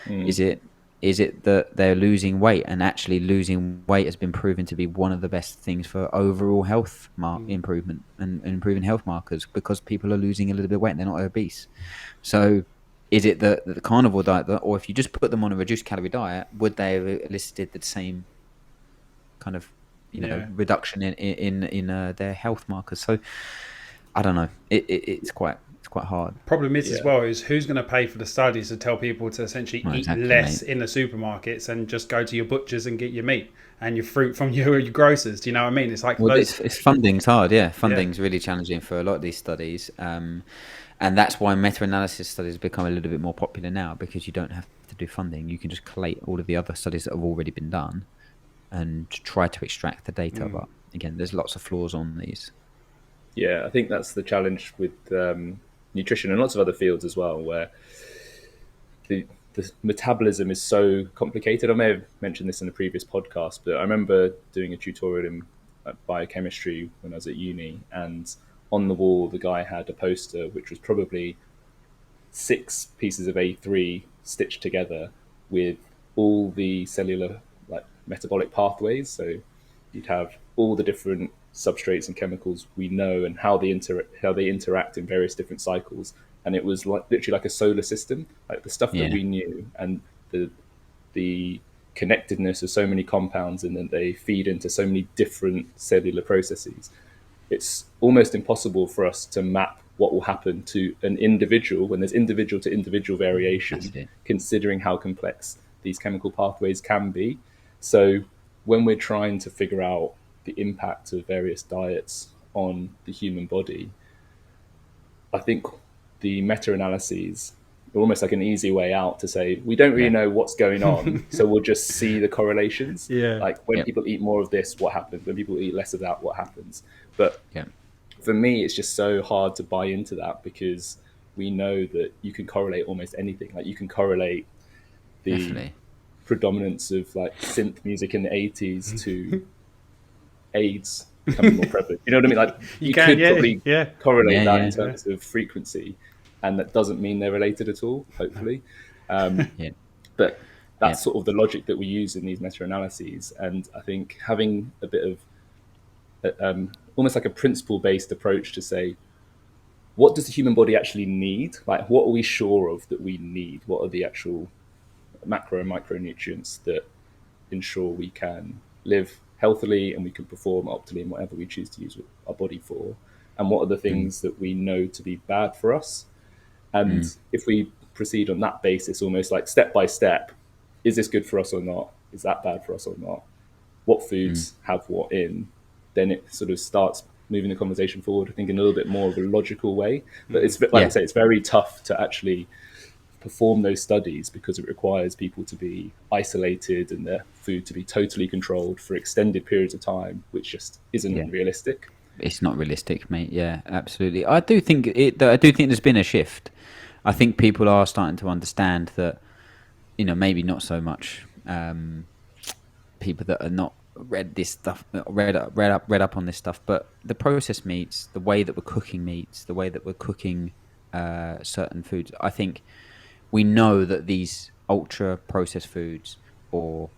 Is it that they're losing weight, and actually losing weight has been proven to be one of the best things for overall health improvement and improving health markers, because people are losing a little bit of weight and they're not obese. So is it the carnivore diet, or if you just put them on a reduced calorie diet, would they have elicited the same kind of reduction in their health markers? So I don't know. It's quite hard. Problem is as well is who's going to pay for the studies to tell people to essentially eat less in the supermarkets and just go to your butchers and get your meat and your fruit from your grocers. Do you know what I mean? It's like it's funding's hard. Funding's really challenging for a lot of these studies, and that's why meta-analysis studies become a little bit more popular now, because you don't have to do funding. You can just collate all of the other studies that have already been done and try to extract the data. But again, there's lots of flaws on these. Yeah, I think that's the challenge with nutrition and lots of other fields as well, where the metabolism is so complicated. I may have mentioned this in a previous podcast, but I remember doing a tutorial in biochemistry when I was at uni, and on the wall the guy had a poster which was probably 6 pieces of A3 stitched together with all the cellular metabolic pathways. So you'd have all the different substrates and chemicals we know and how they interact in various different cycles, and it was literally like a solar system, like the stuff that we knew, and the connectedness of so many compounds, and then they feed into so many different cellular processes. It's almost impossible for us to map what will happen to an individual when there's individual to individual variation, considering how complex these chemical pathways can be. So when we're trying to figure out the impact of various diets on the human body, I think the meta-analyses are almost like an easy way out to say, we don't really know what's going on, so we'll just see the correlations. Like when people eat more of this, what happens? When people eat less of that, what happens? But for me, it's just so hard to buy into that, because we know that you can correlate almost anything. Like you can correlate the predominance of like synth music in the 80s to AIDS becoming more prevalent. You know what I mean? Like you could probably correlate that in terms of frequency, and that doesn't mean they're related at all, hopefully. But that's sort of the logic that we use in these meta-analyses. And I think having a bit of almost like a principle-based approach to say, what does the human body actually need? Like, what are we sure of that we need? What are the actual macro and micronutrients that ensure we can live healthily and we can perform optimally in whatever we choose to use our body for? And what are the things that we know to be bad for us? And if we proceed on that basis, almost like step by step, is this good for us or not? Is that bad for us or not? What foods have what in? Then it sort of starts moving the conversation forward, I think, in a little bit more of a logical way. But it's like I say, it's very tough to actually perform those studies, because it requires people to be isolated and their food to be totally controlled for extended periods of time, which just isn't realistic. It's not realistic, mate. Yeah, absolutely. I do think there's been a shift. I think people are starting to understand that, maybe not so much people that are not read up on this stuff, but the processed meats, the way that we're cooking meats, the way that we're cooking certain foods, I think we know that these ultra processed foods, or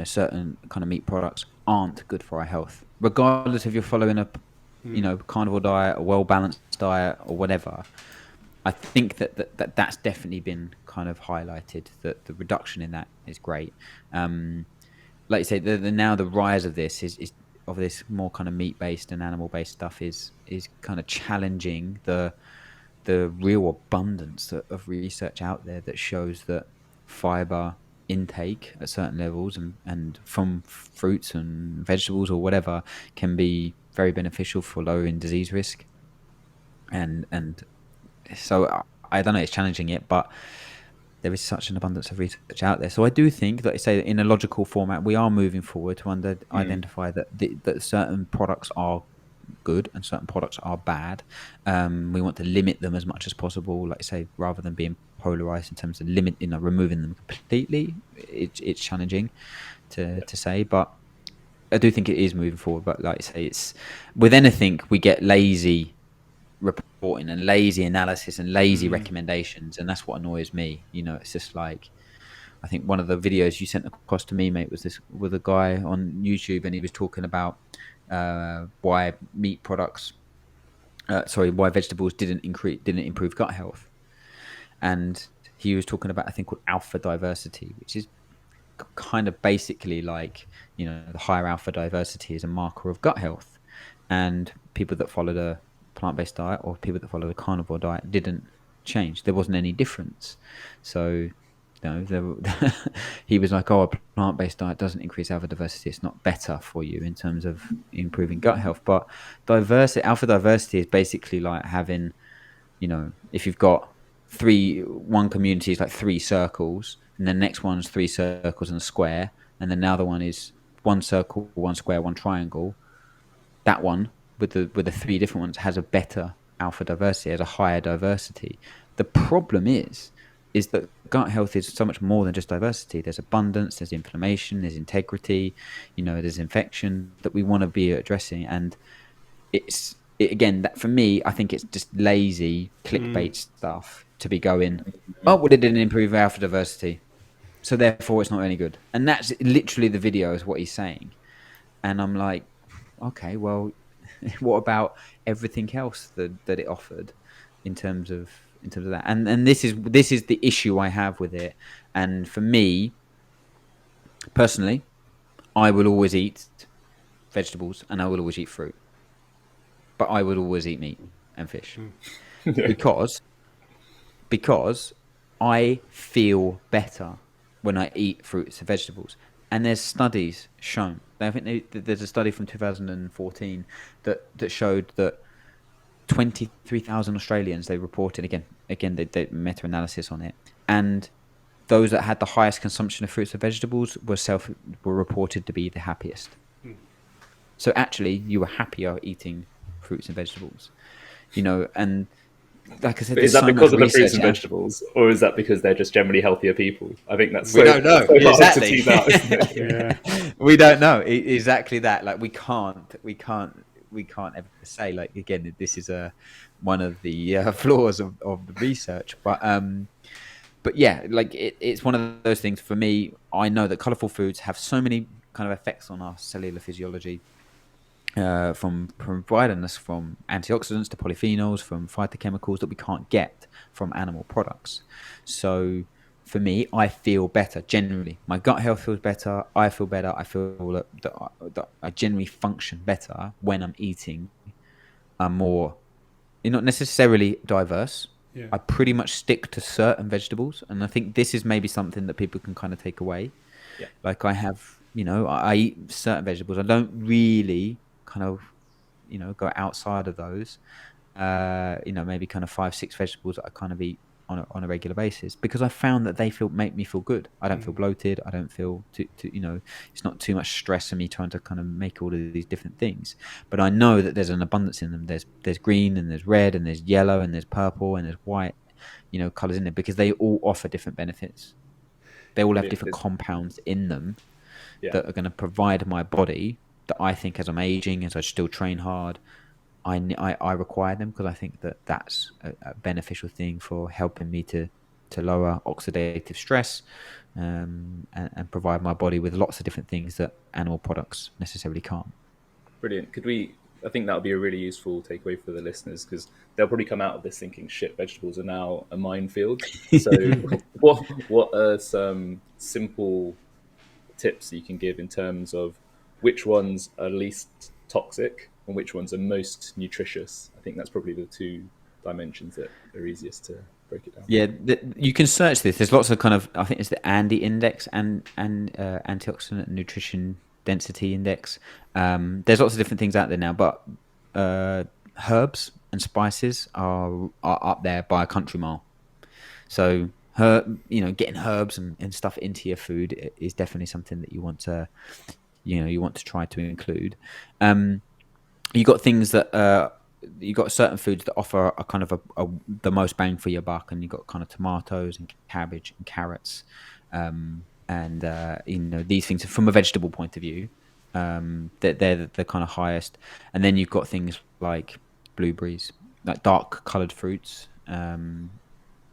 certain kind of meat products, aren't good for our health, regardless if you're following a carnivore diet, a well balanced diet, or whatever. I think that's definitely been kind of highlighted, that the reduction in that is great. Like you say, now the rise of this is of this more kind of meat based and animal based stuff is kind of challenging the real abundance of research out there that shows that fiber intake at certain levels and from fruits and vegetables or whatever can be very beneficial for lowering disease risk. And so I don't know, it's challenging it, but there is such an abundance of research out there. So I do think that, say, in a logical format, we are moving forward to identify that certain products are good and certain products are bad. We want to limit them as much as possible, like I say, rather than being polarized in terms of removing them completely. It's challenging to say, but I do think it is moving forward. But like I say, it's with anything, we get lazy reporting and lazy analysis and lazy recommendations, and that's what annoys me. It's just like, I think one of the videos you sent across to me, mate, was this with a guy on YouTube, and he was talking about why why vegetables didn't improve gut health, and he was talking about a thing called alpha diversity, which is kind of basically like, the higher alpha diversity is a marker of gut health, and people that followed a plant-based diet or people that followed a carnivore diet didn't change. There wasn't any difference. So he was like, a plant-based diet doesn't increase alpha diversity, it's not better for you in terms of improving gut health. But alpha diversity is basically like having, if you've got one community is like 3 circles, and the next one's 3 circles and a square, and then the other one is 1 circle, 1 square, 1 triangle. That one with the 3 different ones has a better alpha diversity, has a higher diversity. The problem is that gut health is so much more than just diversity. There's abundance, there's inflammation, there's integrity, there's infection that we want to be addressing. And again, that for me, I think it's just lazy clickbait stuff to be going, well, it didn't improve alpha diversity, so therefore it's not any good. And that's literally the video is what he's saying. And I'm like, okay, well, what about everything else that it offered in terms of that? And this is the issue I have with it. And for me personally, I will always eat vegetables and I will always eat fruit, but I would always eat meat and fish because I feel better when I eat fruits and vegetables. And there's studies shown. I think there's a study from 2014 that showed that 23,000 Australians, they reported, again they meta-analysis on it, and those that had the highest consumption of fruits and vegetables were reported to be the happiest. So actually, you were happier eating fruits and vegetables, and like I said, is that because of the fruits and vegetables, or is that because they're just generally healthier people? I think that's we don't know. Exactly. To tease out, isn't it? Yeah. We don't know exactly that. Like we can't ever say. Like again, this is one of the flaws of the research. But yeah, like it's one of those things. For me, I know that colourful foods have so many kind of effects on our cellular physiology. From providing us from antioxidants to polyphenols, from phytochemicals that we can't get from animal products. So for me, I feel better generally. My gut health feels better. I feel better. I feel that I generally function better when I'm eating more, not necessarily diverse. Yeah. I pretty much stick to certain vegetables, and I think this is maybe something that people can kind of take away. Yeah. Like I have, I eat certain vegetables. I don't really kind of, go outside of those. Maybe kind of 5-6 vegetables that I kind of eat on a regular basis, because I found that they make me feel good. I don't feel bloated. I don't feel too it's not too much stress for me trying to kind of make all of these different things. But I know that there's an abundance in them. There's green and there's red and there's yellow and there's purple and there's white, colors in there, because they all offer different benefits. They all have different compounds in them that are going to provide my body that I think, as I'm aging, as I still train hard, I require them, because I think that's a beneficial thing for helping me to lower oxidative stress and provide my body with lots of different things that animal products necessarily can't. Brilliant. I think that would be a really useful takeaway for the listeners, because they'll probably come out of this thinking, shit, vegetables are now a minefield. So what are some simple tips you can give in terms of which ones are least toxic and which ones are most nutritious? I think that's probably the 2 dimensions that are easiest to break it down. Yeah, you can search this. There's lots of kind of, I think it's the ANDI index and antioxidant nutrition density index. There's lots of different things out there now, but herbs and spices are up there by a country mile. So getting herbs and stuff into your food is definitely something that you want to try to include. You got things that you got certain foods that offer a kind of the most bang for your buck, and you got kind of tomatoes and cabbage and carrots, and these things from a vegetable point of view, they're the kind of highest. And then you've got things like blueberries, like dark coloured fruits,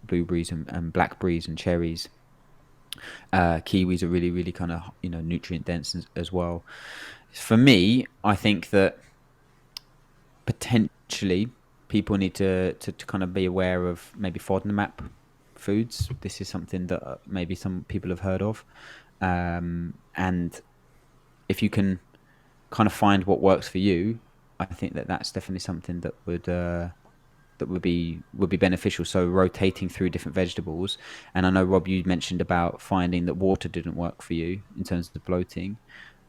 blueberries and blackberries and cherries. Kiwis are really, really kind of nutrient dense as well. For me, I think that potentially people need to kind of be aware of maybe FODMAP foods. This is something that maybe some people have heard of, and if you can kind of find what works for you, I think that's definitely something that would be beneficial. So rotating through different vegetables. And I know, Rob, you mentioned about finding that water didn't work for you in terms of bloating.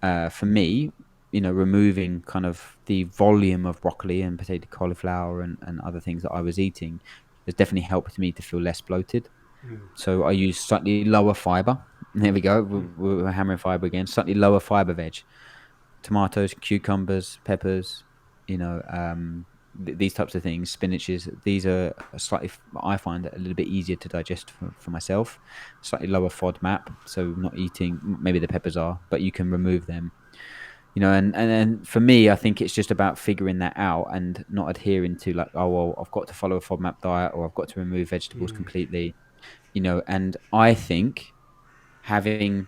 For me, removing kind of the volume of broccoli and potato cauliflower and other things that I was eating has definitely helped me to feel less bloated. So I use slightly lower fiber. There we go. We're hammering fiber again. Slightly lower fiber veg. Tomatoes, cucumbers, peppers, these types of things, spinaches. These are slightly, I find it a little bit easier to digest for myself. Slightly lower FODMAP, so not eating, maybe the peppers are, but you can remove them. And then for me, I think it's just about figuring that out and not adhering to like, oh, well, I've got to follow a FODMAP diet or I've got to remove vegetables completely, and I think having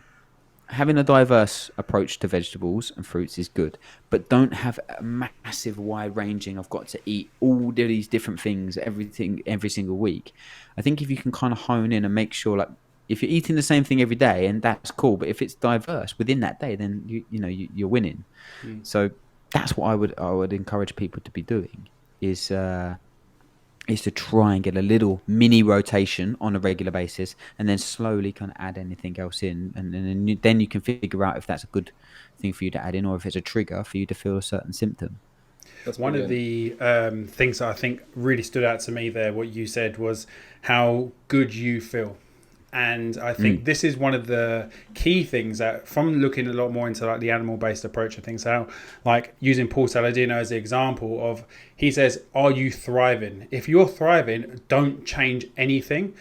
a diverse approach to vegetables and fruits is good, but don't have a massive wide ranging. I've got to eat all these different things, everything, every single week. I think if you can kind of hone in and make sure, like, if you're eating the same thing every day, and that's cool, but if it's diverse within that day, then you're winning. So that's what I would encourage people to be doing is to try and get a little mini rotation on a regular basis, and then slowly kind of add anything else in, and then you can figure out if that's a good thing for you to add in, or if it's a trigger for you to feel a certain symptom. That's one of the things that I think really stood out to me there. What you said was how good you feel. And I think this is one of the key things that, from looking a lot more into like the animal-based approach of things, how like using Paul Saladino as the example of, he says, are you thriving? If you're thriving, don't change anything.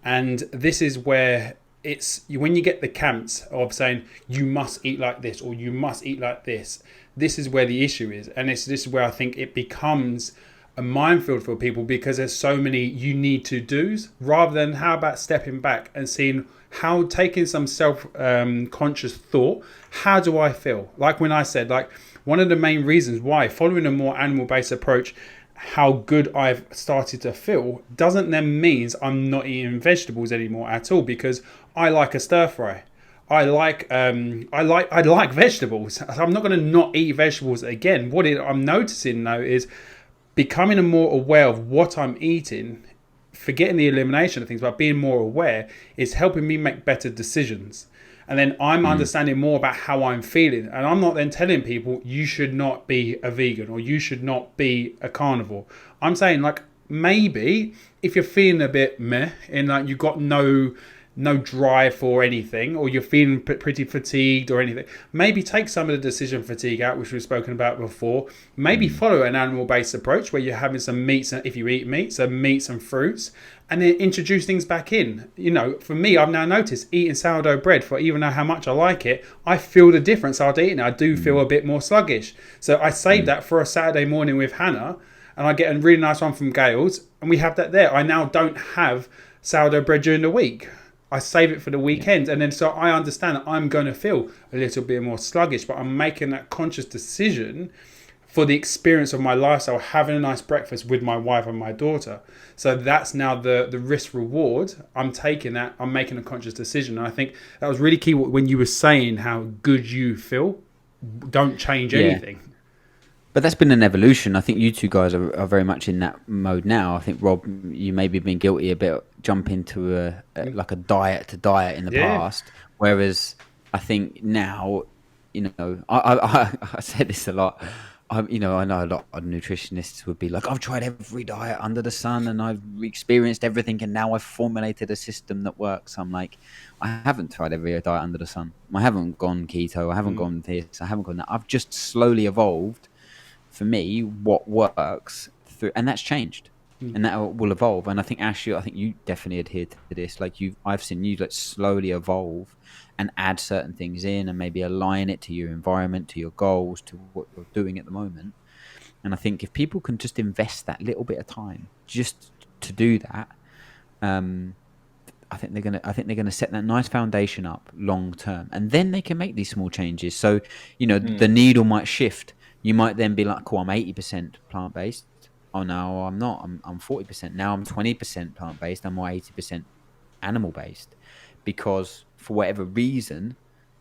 And this is where it's when you get the camps of saying you must eat like this or you must eat like this. This is where the issue is, and this is where I think it becomes a minefield for people, because there's so many you need to do's, rather than how about stepping back and seeing how, taking some self-conscious thought, how do I feel? Like when I said, like, one of the main reasons why following a more animal-based approach, how good I've started to feel, doesn't then means I'm not eating vegetables anymore at all, because I like a stir fry. I like vegetables. I'm not going to not eat vegetables again. What I'm noticing though is becoming more aware of what I'm eating, forgetting the elimination of things, but being more aware is helping me make better decisions. And then I'm understanding more about how I'm feeling. And I'm not then telling people you should not be a vegan or you should not be a carnivore. I'm saying, like, maybe if you're feeling a bit meh and like you've got no drive for anything, or you're feeling pretty fatigued or anything, maybe take some of the decision fatigue out, which we've spoken about before. Maybe follow an animal-based approach where you're having some meats, if you eat meat, some meats and fruits, and then introduce things back in. For me, I've now noticed eating sourdough bread, for even though how much I like it, I feel the difference after eating it. I do feel a bit more sluggish. So I save that for a Saturday morning with Hannah, and I get a really nice one from Gales, and we have that there. I now don't have sourdough bread during the week. I save it for the weekend, and then so I understand that I'm going to feel a little bit more sluggish, but I'm making that conscious decision for the experience of my lifestyle, having a nice breakfast with my wife and my daughter. So that's now the risk reward. I'm taking that. I'm making a conscious decision, and I think that was really key when you were saying how good you feel. Don't change anything. But that's been an evolution. I think you two guys are very much in that mode now. I think, Rob, you maybe been guilty a bit jumping to a diet to diet in the past. Whereas I think now, I say this a lot, I know a lot of nutritionists would be like, I've tried every diet under the sun and I've experienced everything and now I've formulated a system that works. I'm like, I haven't tried every diet under the sun. I haven't gone keto. I haven't gone this. I haven't gone that. I've just slowly evolved for me what works through, and that's changed. And that will evolve. And I think Ash, I think you definitely adhere to this. Like I've seen you like slowly evolve and add certain things in and maybe align it to your environment, to your goals, to what you're doing at the moment. And I think if people can just invest that little bit of time just to do that, I think they're gonna set that nice foundation up long term, and then they can make these small changes. So, the needle might shift. You might then be like, "Cool, I'm 80% plant based. Oh no, I'm not. I'm 40%. Now I'm 20% plant based. I'm more 80% animal based," because for whatever reason,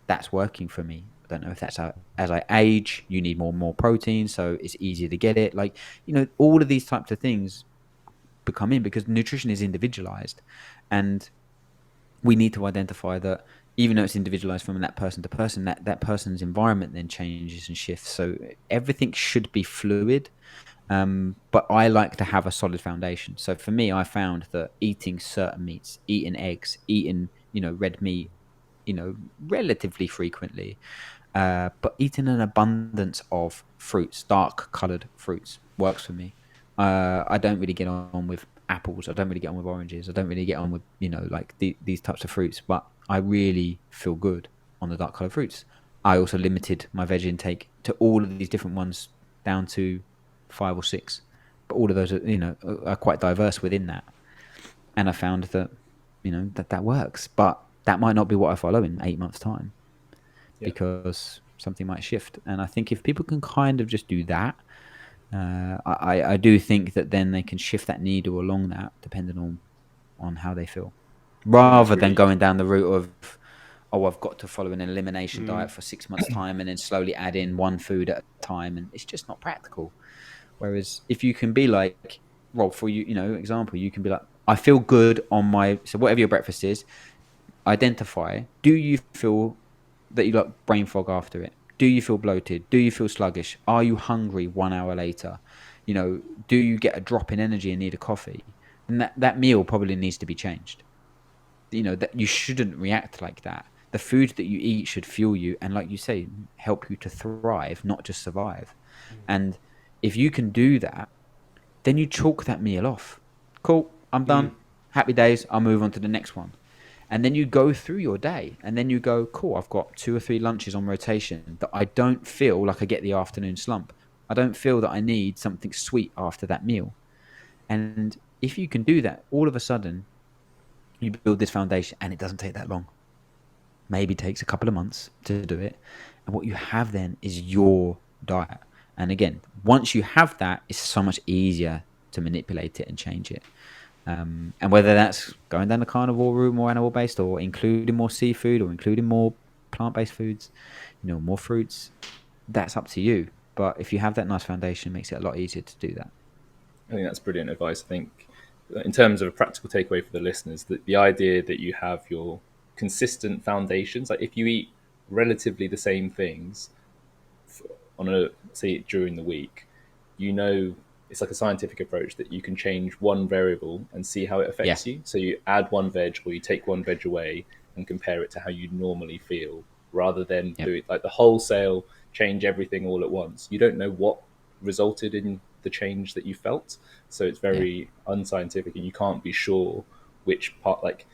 that's working for me. I don't know if that's as I age, you need more and more protein, so it's easier to get it. Like, all of these types of things become in because nutrition is individualized, and we need to identify that even though it's individualized from that person to person, that person's environment then changes and shifts. So everything should be fluid. But I like to have a solid foundation. So for me, I found that eating certain meats, eating eggs, eating, red meat, relatively frequently, but eating an abundance of fruits, dark colored fruits, works for me. I don't really get on with apples. I don't really get on with oranges. I don't really get on with, like these types of fruits, but I really feel good on the dark colored fruits. I also limited my veg intake to all of these different ones down to 5 or 6, but all of those are quite diverse within that. And I found that, that works, but that might not be what I follow in 8 months' time. Because something might shift. And I think if people can kind of just do that, I do think that then they can shift that needle along that, depending on how they feel, rather than going down the route of, I've got to follow an elimination diet for 6 months' time and then slowly add in one food at a time, and it's just not practical. Whereas if you can be like, well, for you, example, you can be like, I feel good on so whatever your breakfast is, identify, do you feel that you got brain fog after it? Do you feel bloated? Do you feel sluggish? Are you hungry 1 hour later? Do you get a drop in energy and need a coffee? And that meal probably needs to be changed. That you shouldn't react like that. The food that you eat should fuel you and, like you say, help you to thrive, not just survive. And if you can do that, then you chalk that meal off. Cool, I'm done. Happy days. I'll move on to the next one. And then you go through your day and then you go, cool, I've got 2 or 3 lunches on rotation that I don't feel like I get the afternoon slump. I don't feel that I need something sweet after that meal. And if you can do that, all of a sudden you build this foundation, and it doesn't take that long. Maybe takes a couple of months to do it. And what you have then is your diet. And again, once you have that, it's so much easier to manipulate it and change it. And whether that's going down the carnivore route, more animal-based, or including more seafood, or including more plant-based foods, more fruits, that's up to you. But if you have that nice foundation, it makes it a lot easier to do that. I think that's brilliant advice. I think in terms of a practical takeaway for the listeners, that the idea that you have your consistent foundations, like if you eat relatively the same things say during the week, it's like a scientific approach that you can change one variable and see how it affects you. So you add one veg or you take one veg away and compare it to how you normally feel, rather than do it like the wholesale change everything all at once. You don't know what resulted in the change that you felt. So it's very unscientific, and you can't be sure which part, like,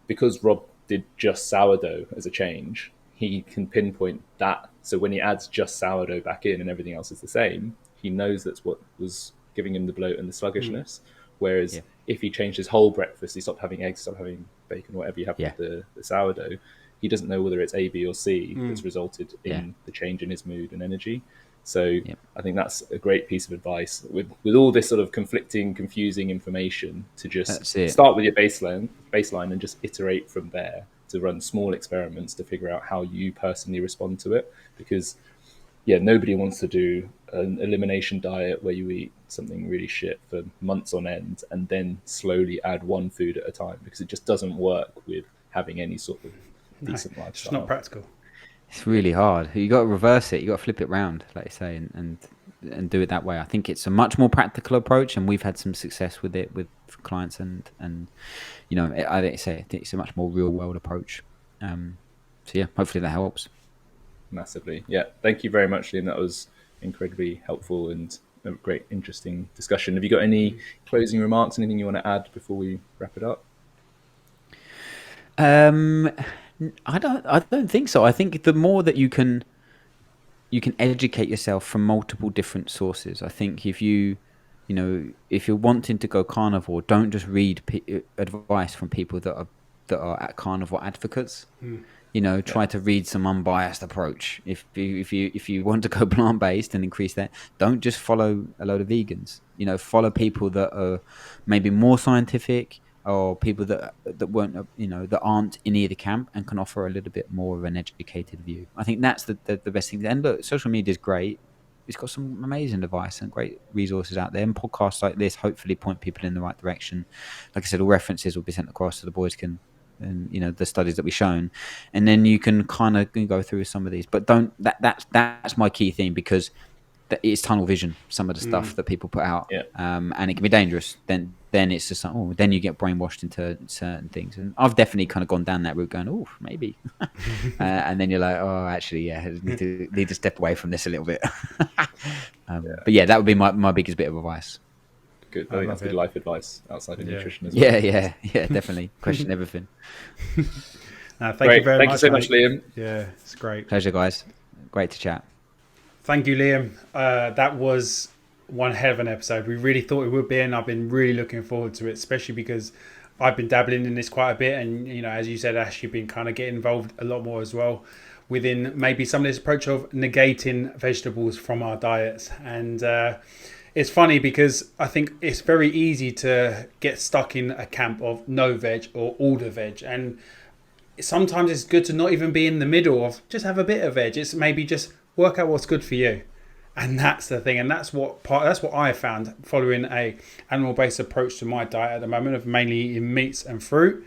because Rob did just sourdough as a change, he can pinpoint that. So when he adds just sourdough back in and everything else is the same, he knows that's what was giving him the bloat and the sluggishness. Whereas if he changed his whole breakfast, he stopped having eggs, stopped having bacon, whatever you have with the sourdough, he doesn't know whether it's A, B, or C that's resulted in the change in his mood and energy. So I think that's a great piece of advice with all this sort of conflicting, confusing information, to just start with your baseline and just iterate from there, to run small experiments to figure out how you personally respond to it. Because nobody wants to do an elimination diet where you eat something really shit for months on end and then slowly add one food at a time, because it just doesn't work with having any sort of decent lifestyle. It's not practical. It's really hard. You got to reverse it. You got to flip it round, like you say, and and do it that way. I think it's a much more practical approach, and we've had some success with it with clients, and I think it's a much more real world approach. So yeah, hopefully that helps. Massively. Yeah. Thank you very much, Liam. That was incredibly helpful and a great, interesting discussion. Have you got any closing remarks? Anything you want to add before we wrap it up? I don't think so. I think the more that you can educate yourself from multiple different sources. I think if you're wanting to go carnivore, don't just read advice from people that are at carnivore advocates. Try to read some unbiased approach. If you want to go plant based and increase that, don't just follow a load of vegans. Follow people that are maybe more scientific, or people that weren't that aren't in either camp and can offer a little bit more of an educated view. I think that's the best thing. And look, social media is great. It's got some amazing advice and great resources out there, and podcasts like this hopefully point people in the right direction. Like I said, all references will be sent across so the boys can, and the studies that we've shown, and then you can kind of go through some of these. But don't that's my key theme, because it's tunnel vision, some of the stuff that people put out. And it can be dangerous. Then it's just like, then you get brainwashed into certain things. And I've definitely kind of gone down that route, going, maybe. And then you're like, actually, yeah, I need to step away from this a little bit. But yeah, that would be my biggest bit of advice. Good. I think that's good life advice outside of nutrition as well. Yeah, definitely. Question everything. Thank you very much. Thank you so much, Liam. Yeah, it's great. Pleasure, guys. Great to chat. Thank you, Liam. That was one hell of an episode. We really thought it would be, and I've been really looking forward to it, especially because I've been dabbling in this quite a bit, and as you said, Ash, you've been kind of getting involved a lot more as well within maybe some of this approach of negating vegetables from our diets. And it's funny because I think it's very easy to get stuck in a camp of no veg or all the veg, and sometimes it's good to not even be in the middle of just have a bit of veg. It's maybe just work out what's good for you. And that's the thing, and that's what I found following a animal-based approach to my diet at the moment, of mainly eating meats and fruit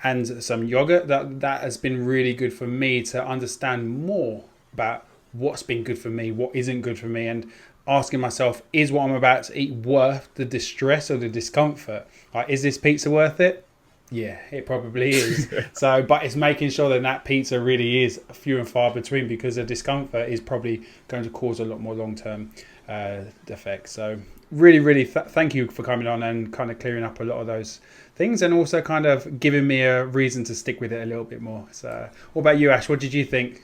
and some yogurt. That has been really good for me to understand more about what's been good for me, what isn't good for me, and asking myself, is what I'm about to eat worth the distress or the discomfort? Like, is this pizza worth it? Yeah, it probably is. But it's making sure that pizza really is few and far between, because the discomfort is probably going to cause a lot more long-term effects. So really, really thank you for coming on and kind of clearing up a lot of those things, and also kind of giving me a reason to stick with it a little bit more. So what about you, Ash? What did you think?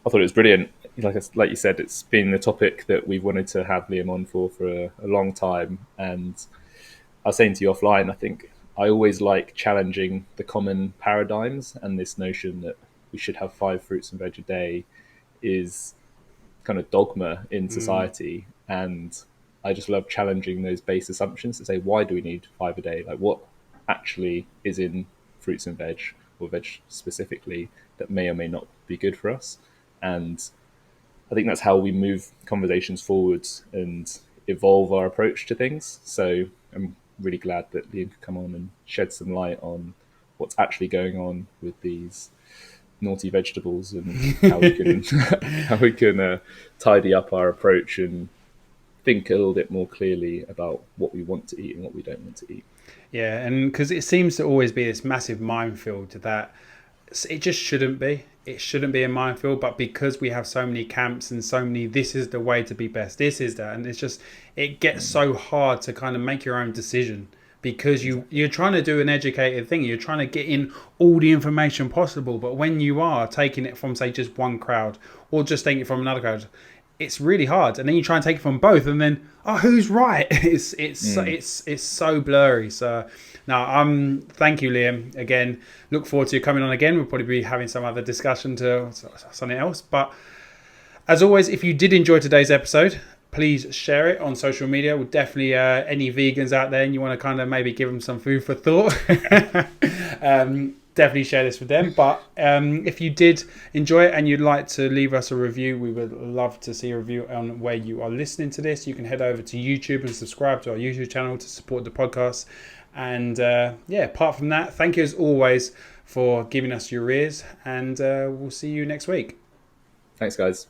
I thought it was brilliant. Like you said, it's been the topic that we've wanted to have Liam on for a long time. And I was saying to you offline, I think I always like challenging the common paradigms, and this notion that we should have 5 fruits and veg a day is kind of dogma in society. And I just love challenging those base assumptions to say, why do we need 5 a day? Like, what actually is in fruits and veg, or veg specifically, that may or may not be good for us? And I think that's how we move conversations forwards and evolve our approach to things. So I'm really glad that Liam could come on and shed some light on what's actually going on with these naughty vegetables, and how we can tidy up our approach and think a little bit more clearly about what we want to eat and what we don't want to eat. Yeah, and because it seems to always be this massive minefield that it just shouldn't be. It shouldn't be a minefield, but because we have so many camps and so many, this is the way to be best, this is that, and it gets so hard to kind of make your own decision, because you're trying to do an educated thing. You're trying to get in all the information possible, but when you are taking it from, say, just one crowd, or just taking it from another crowd, it's really hard. And then you try and take it from both, and then who's right? It's so blurry. So now, thank you, Liam. Again, look forward to you coming on again. We'll probably be having some other discussion to something else. But as always, if you did enjoy today's episode, please share it on social media. We'll definitely, any vegans out there and you want to kind of maybe give them some food for thought, definitely share this with them. But if you did enjoy it and you'd like to leave us a review, we would love to see a review on where you are listening to this. You can head over to YouTube and subscribe to our YouTube channel to support the podcast. And apart from that, thank you as always for giving us your ears, and we'll see you next week. Thanks, guys.